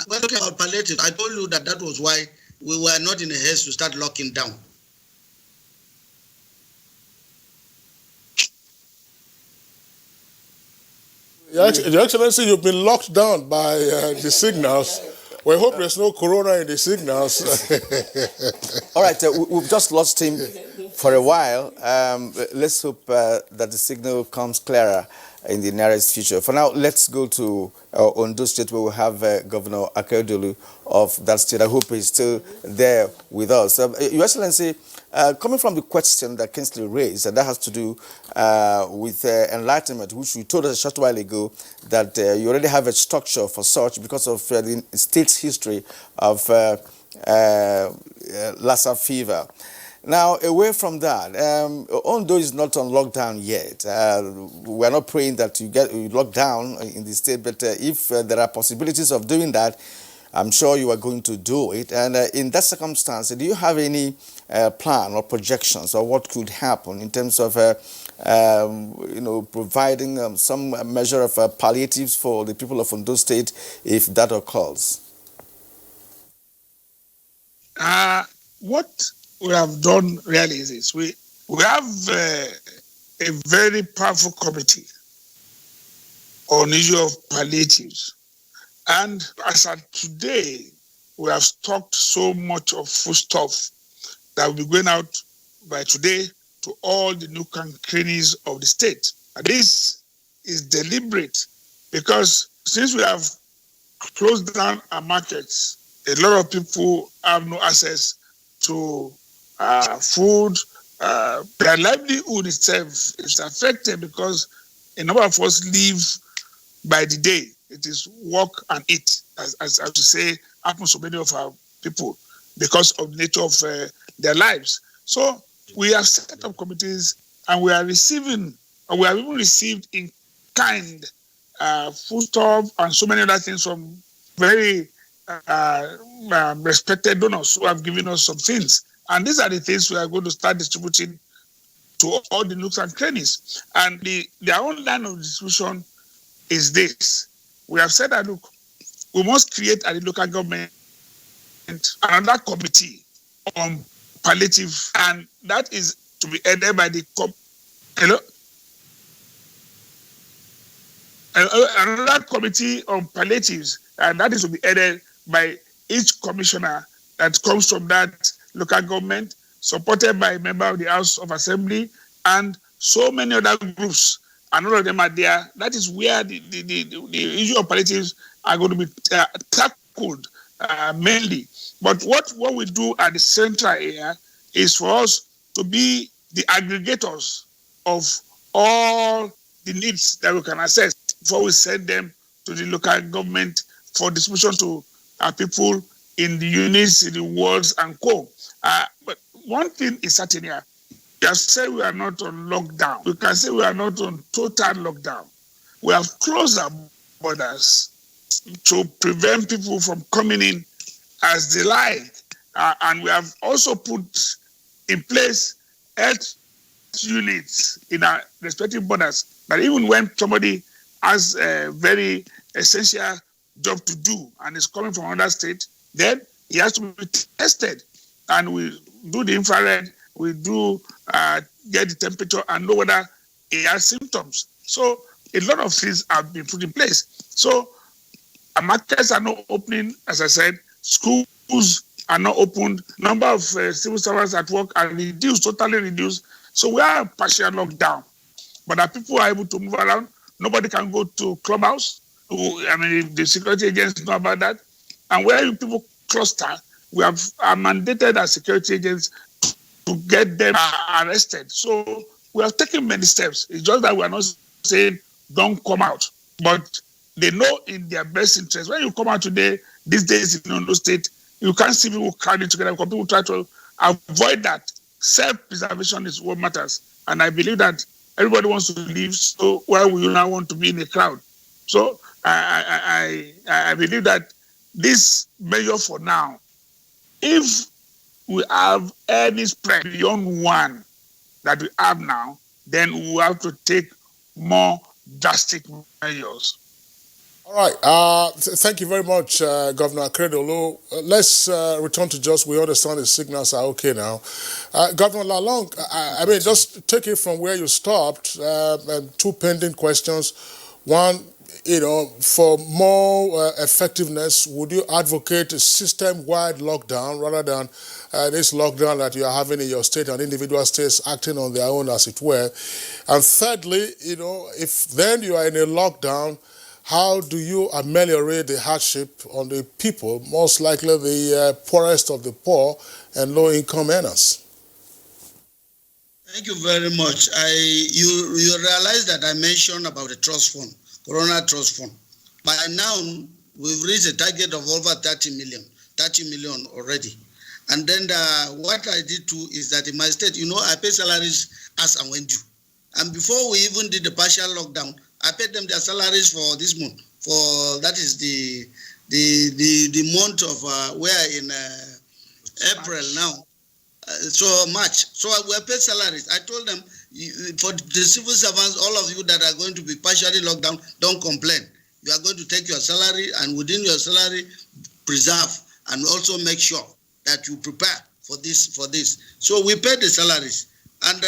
We're talking about palliative. I told you that was why we were not in a haste to start locking down. Your Excellency, you've been locked down by the signals. We hope there's no corona in the signals. All right, we've just lost him for a while. Let's hope that the signal comes clearer in the nearest future. For now, let's go to Ondo State, where we have Governor Akeredolu of that state. I hope he's still there with us. Your Excellency, coming from the question that Kingsley raised, and that has to do with enlightenment, which you told us a short while ago, that you already have a structure for such because of the state's history of Lassa fever. Now, away from that, Ondo is not on lockdown yet. We're not praying that you get locked down in the state, but if there are possibilities of doing that, I'm sure you are going to do it. And in that circumstance, do you have any plan or projections or what could happen in terms of providing some measure of palliatives for the people of Ondo State if that occurs? What we have done really is this. We have a very powerful committee on issue of palliatives. And as of today, we have stocked so much of foodstuff that will be going out by today to all the nook and crannies of the state. And this is deliberate because since we have closed down our markets, a lot of people have no access to food. Their livelihood itself is affected because a number of us live by the day. It is work and eat, as you say, happens to many of our people because of the nature of their lives. So we have set up committees and we are receiving, or we have even received in kind foodstuff and so many other things from very respected donors who have given us some things. And these are the things we are going to start distributing to all the nooks and crannies. And their own line of distribution is this. We have said that, look, we must create at the local government another committee on palliative, and that is to be headed by the another committee on palliatives, and that is to be headed by each commissioner that comes from that local government, supported by a member of the House of Assembly, and so many other groups, and all of them are there. That is where the issue of palliatives are going to be tackled mainly. But what we do at the central area is for us to be the aggregators of all the needs that we can assess before we send them to the local government for distribution to our people in the units, in the wards, and co. But one thing is certain here. We have said we are not on lockdown. We can say we are not on total lockdown. We have closed our borders to prevent people from coming in as they like. And we have also put in place health units in our respective borders that even when somebody has a very essential job to do and is coming from another state, then he has to be tested. And we do the infrared, we do get the temperature and know whether he has symptoms. So a lot of things have been put in place. So our markets are not opening, as I said, schools are not opened, number of civil servants at work are reduced, totally reduced. So we are in partial lockdown. But our people are able to move around. Nobody can go to clubhouse. I mean, the security agents know about that. And where people cluster, we have mandated our security agents to get them arrested. So we have taken many steps. It's just that we are not saying don't come out. But they know in their best interest. When you come out today, these days in Ondo State, you can't see people crowding together because people try to avoid that. Self-preservation is what matters. And I believe that everybody wants to live, so why would you not want to be in a crowd? So I believe that this measure for now, if we have any spread beyond one that we have now, then we will have to take more drastic measures. All right. Thank you very much, Governor Akredolu. Let's return to Jos. We understand the signals are okay now. Governor Lalong, I mean, just take it from where you stopped. Two pending questions. One, for more effectiveness, would you advocate a system-wide lockdown rather than this lockdown that you are having in your state and individual states acting on their own, as it were? And thirdly, if then you are in a lockdown, how do you ameliorate the hardship on the people, most likely the poorest of the poor and low-income earners? Thank you very much. You realize that I mentioned about the trust fund, Corona Trust Fund. By now, we've reached a target of over 30 million already. And then what I did too is that in my state, I pay salaries as and when due. And before we even did the partial lockdown, I paid them their salaries for this month. That is the month of we're in April now. So March. So we paid salaries. I told them, for the civil servants, all of you that are going to be partially locked down, don't complain. You are going to take your salary, and within your salary, preserve and also make sure that you prepare for this. So we paid the salaries, and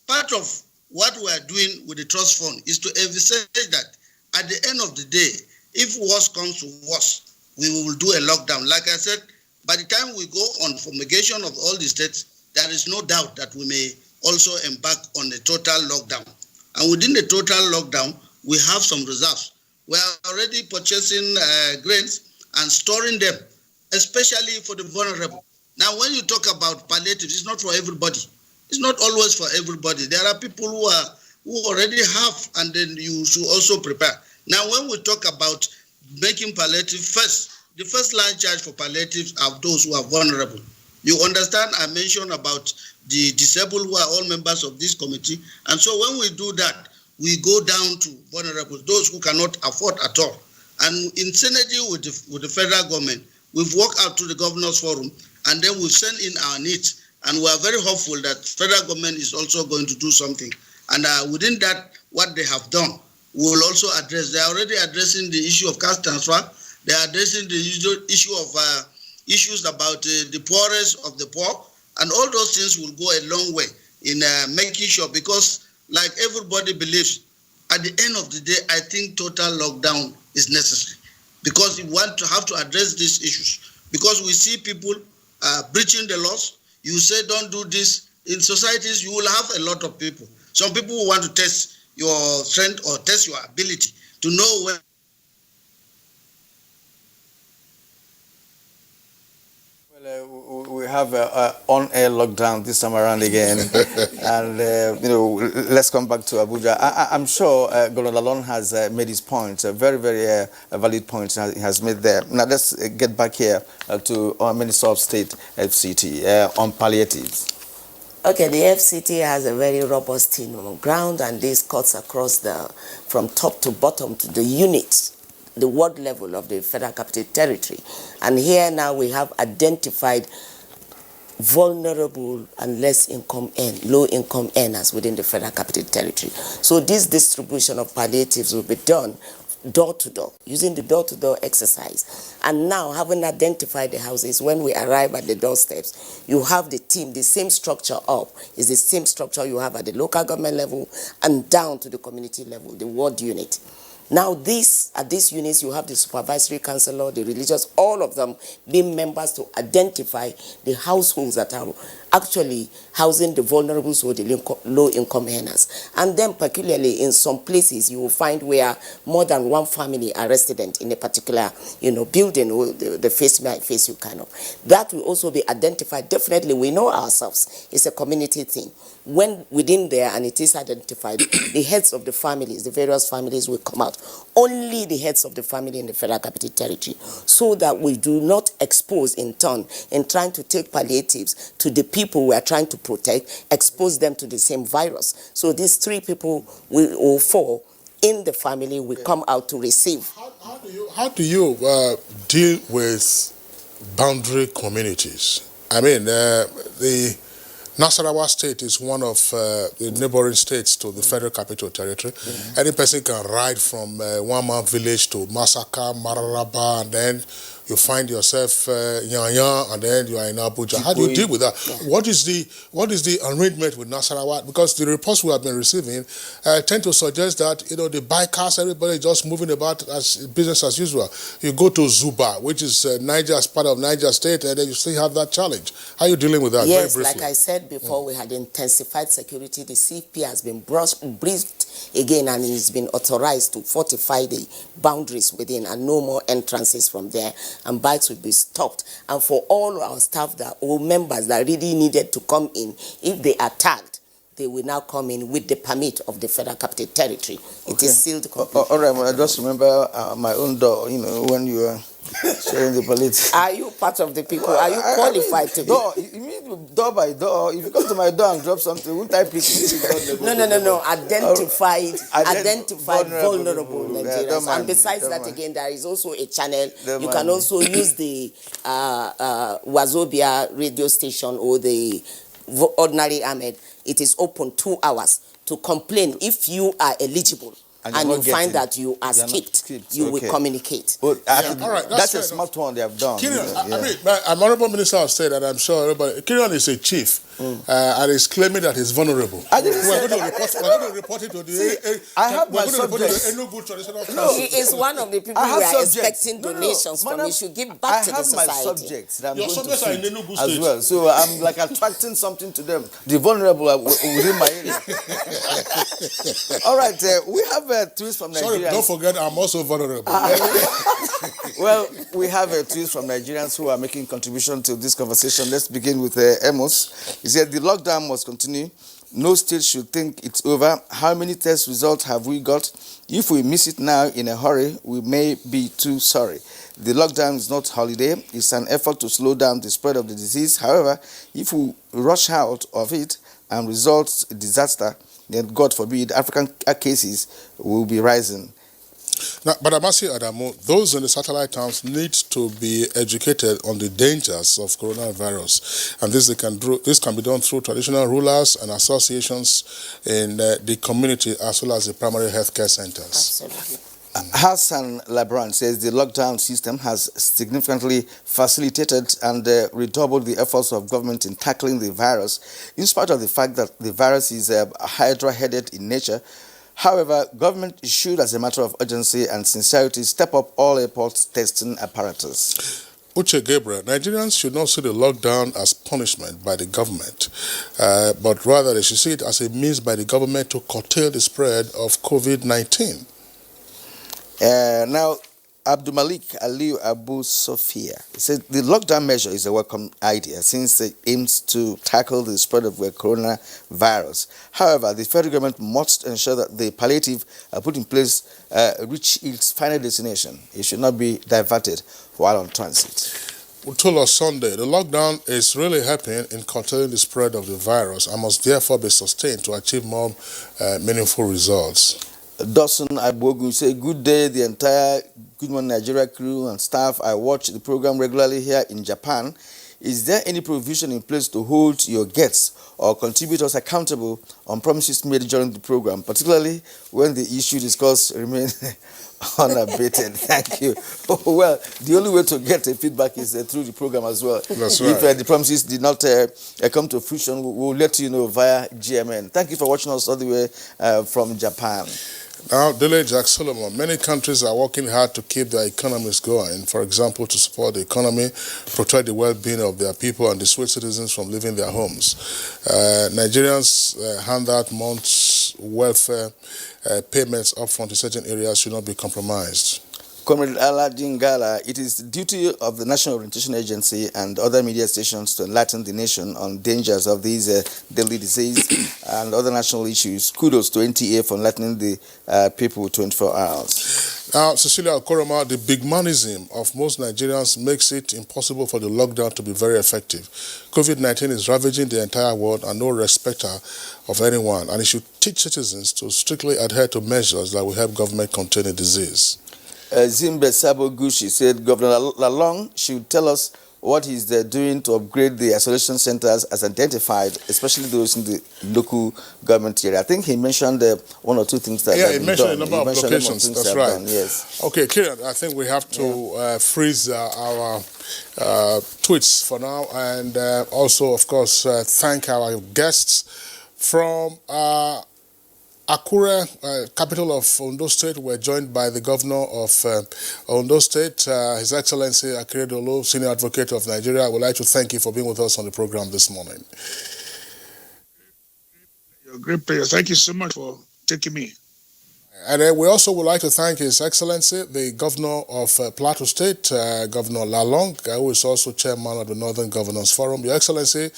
part of what we are doing with the trust fund is to envisage that at the end of the day, if worse comes to worse, we will do a lockdown. Like I said, by the time we go on fumigation of all the states, there is no doubt that we may also embark on a total lockdown. And within the total lockdown, we have some reserves. We are already purchasing grains and storing them, especially for the vulnerable. Now, when you talk about palliatives, it's not for everybody. It's not always for everybody. There are people who already have, and then you should also prepare. Now, when we talk about making palliative first, the first line charge for palliatives are those who are vulnerable. You understand, I mentioned about the disabled who are all members of this committee. And so when we do that, we go down to vulnerable, those who cannot afford at all. And in synergy with the federal government, we've worked out to the Governors Forum, and then we've sent in our needs. And we are very hopeful that federal government is also going to do something. And within that, what they have done, we will also address. They are already addressing the issue of cash transfer. They are addressing the issue of issues about the poorest of the poor. And all those things will go a long way in making sure, because like everybody believes, at the end of the day, I think total lockdown is necessary, because we want to have to address these issues, because we see people breaching the laws. You say don't do this. In societies, you will have a lot of people. Some people will want to test your strength or test your ability to know when. We have on-air lockdown this time around again, and let's come back to Abuja. I'm sure Governor Lalon has made his point, a very, very valid point he has made there. Now let's get back here to our Minister of State, FCT, on palliatives. Okay, the FCT has a very robust team on the ground, and this cuts across from top to bottom to the units, the ward level of the Federal Capital Territory. And here now we have identified vulnerable and low income earners within the Federal Capital Territory. So this distribution of palliatives will be done door to door, using the door-to-door exercise. And now, having identified the houses, when we arrive at the doorsteps, you have the team, the same structure up, is the same structure you have at the local government level and down to the community level, the ward unit. Now at these units, you have the supervisory councillor, the religious, all of them being members to identify the households that are actually housing the vulnerable, so the low-income earners. And then particularly in some places, you will find where more than one family are resident in a particular building, or the face me, I face you kind of. That will also be identified. Definitely, we know ourselves. It's a community thing. When within there, and it is identified, the heads of the families, the various families will come out. Only the heads of the family in the Federal Capital Territory, so that we do not expose in turn, in trying to take palliatives to the people we are trying to protect, expose them to the same virus. So these 3 people or 4 in the family will come out to receive. How do you deal with boundary communities? I mean, the Nasarawa State is one of the neighboring states to the Federal Capital Territory. Mm-hmm. Any person can ride from one man village to Masaka, Mararaba, and then you find yourself Yanya, and then you are in Abuja. How do you deal with that? Yeah. What is the arrangement with Nasarawa? Because the reports we have been receiving tend to suggest that the bikers, everybody just moving about as business as usual. You go to Zuba, which is Niger, as part of Niger State, and then you still have that challenge. How are you dealing with that? Yes, like I said before, we had intensified security. The CP has been briefed again, and it's been authorized to fortify the boundaries within, and no more entrances from there, and bikes will be stopped. And for all our staff or members that really needed to come in, if they are tagged, they will now come in with the permit of the Federal Capital Territory. Okay. It is sealed completely. All right, well, I just remember my own door, when you were sharing the politics. Are you part of the people? Are you qualified to be? No, you mean door by door? If you come to my door and drop something, won't I pick it? No. Identified vulnerable Nigerians. And besides that, again, there is also a channel. You can also use the Wazobia radio station or the ordinary Ahmed. It is open 2 hours to complain if you are eligible. And you find that you are skipped, you will communicate. Well, all right, that's a smart one they have done. Kirian, I mean, my honorable minister has said that, I'm sure everybody, Kirian is a chief, and is claiming that he's vulnerable. I didn't say we're going to report it to the I have my subjects. No, he is one of the people who are expecting donations from. You should give back to the society. I have my subjects that I'm going to feed in Enugu as well. So I'm like attracting something to them. The vulnerable are within my area. All right, we have tweets from Nigerians. Sorry, don't forget I'm also vulnerable. Well, we have tweets from Nigerians who are making contribution to this conversation. Let's begin with Amos. He said the lockdown must continue. No state should think it's over. How many test results have we got? If we miss it now in a hurry, we may be too sorry. The lockdown is not holiday. It's an effort to slow down the spread of the disease. However, if we rush out of it and result in disaster, then God forbid, African cases will be rising. Now, but I must say, Adamu, those in the satellite towns need to be educated on the dangers of coronavirus. And this can be done through traditional rulers and associations in the community as well as the primary healthcare centers. Absolutely. Hassan Labran says the lockdown system has significantly facilitated and redoubled the efforts of government in tackling the virus, in spite of the fact that the virus is hydra-headed in nature. However, government should, as a matter of urgency and sincerity, step up all airport testing apparatus. Uche Gabriel, Nigerians should not see the lockdown as punishment by the government, but rather they should see it as a means by the government to curtail the spread of COVID-19. Now, Abdulmalik Aliu Abu Sophia. He said the lockdown measure is a welcome idea since it aims to tackle the spread of the coronavirus. However, the federal government must ensure that the palliative put in place reach its final destination. It should not be diverted while on transit. We told us Sunday, the lockdown is really helping in containing the spread of the virus and must therefore be sustained to achieve more meaningful results. Dawson Agbogu say, good day, the entire Good Morning Nigeria crew and staff. I watch the program regularly here in Japan. Is there any provision in place to hold your guests or contributors accountable on promises made during the program, particularly when the issue discussed remains unabated? Thank you. Well, the only way to get feedback is through the program as well. That's right. If the promises did not come to fruition, we'll let you know via GMN. Thank you for watching us all the way from Japan. Now, Dele Jack Solomon, many countries are working hard to keep their economies going. For example, to support the economy, protect the well-being of their people and dissuade citizens from leaving their homes. Nigerians hand out months' welfare payments upfront in certain areas should not be compromised. Comrade Aladin Gala, it is the duty of the National Orientation Agency and other media stations to enlighten the nation on dangers of these deadly disease and other national issues. Kudos to NTA for enlightening the people 24 hours. Now, Cecilia Okoroma, the big manism of most Nigerians makes it impossible for the lockdown to be very effective. COVID-19 is ravaging the entire world and no respecter of anyone, and it should teach citizens to strictly adhere to measures that will help government contain the disease. Zimbe Sabo Gushi said Governor Lalong should tell us what he's doing to upgrade the isolation centers as identified, especially those in the local government area. I think he mentioned one or two things that have been done. Yeah, he mentioned a number of locations. That's right. Done, yes. Okay, Kieran, I think we have to freeze our tweets for now, and also, of course, thank our guests from Akure, capital of Ondo State. We're joined by the governor of Ondo State, His Excellency Akeredolu, Senior Advocate of Nigeria. I would like to thank you for being with us on the program this morning. You're a great player. Thank you so much for taking me. And we also would like to thank His Excellency, the Governor of Plateau State, Governor Lalong, who is also chairman of the Northern Governors Forum. Your Excellency,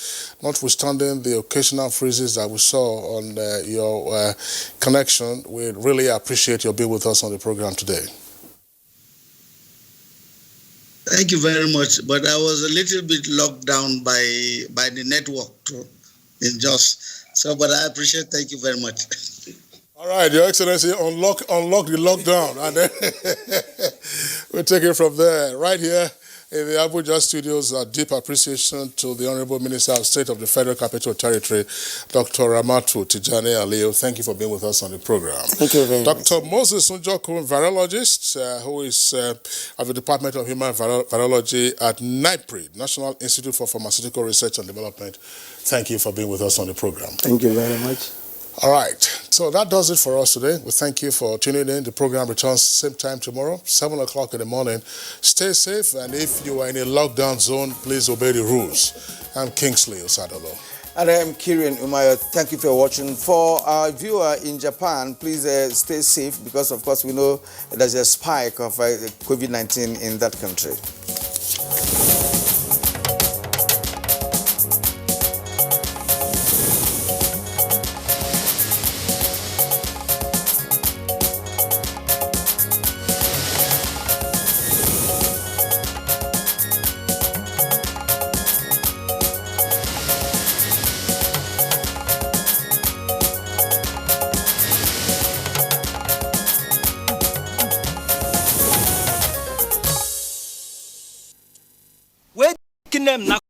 notwithstanding the occasional freezes that we saw on your connection, we really appreciate your being with us on the program today. Thank you very much, but I was a little bit locked down by the network too, in Jos. So, but I appreciate. Thank you very much. All right, Your Excellency, unlock the lockdown, and then we'll take it from there. Right here in the Abuja studios, a deep appreciation to the Honorable Minister of State of the Federal Capital Territory, Dr. Ramatu Tijani Aliyu. Thank you for being with us on the program. Thank you very much. Dr. Moses Njoku, virologist, who is at the Department of Human Virology at NIPRI, National Institute for Pharmaceutical Research and Development. Thank you for being with us on the program. Thank you very much. All right, so that does it for us today. We thank you for tuning in. The program returns same time tomorrow, 7 o'clock in the morning. Stay safe, and if you are in a lockdown zone, please obey the rules. I'm Kingsley Osadolo. And I am Kieran Umayo. Thank you for watching. For our viewer in Japan, please stay safe because, of course, we know there's a spike of COVID-19 in that country. Them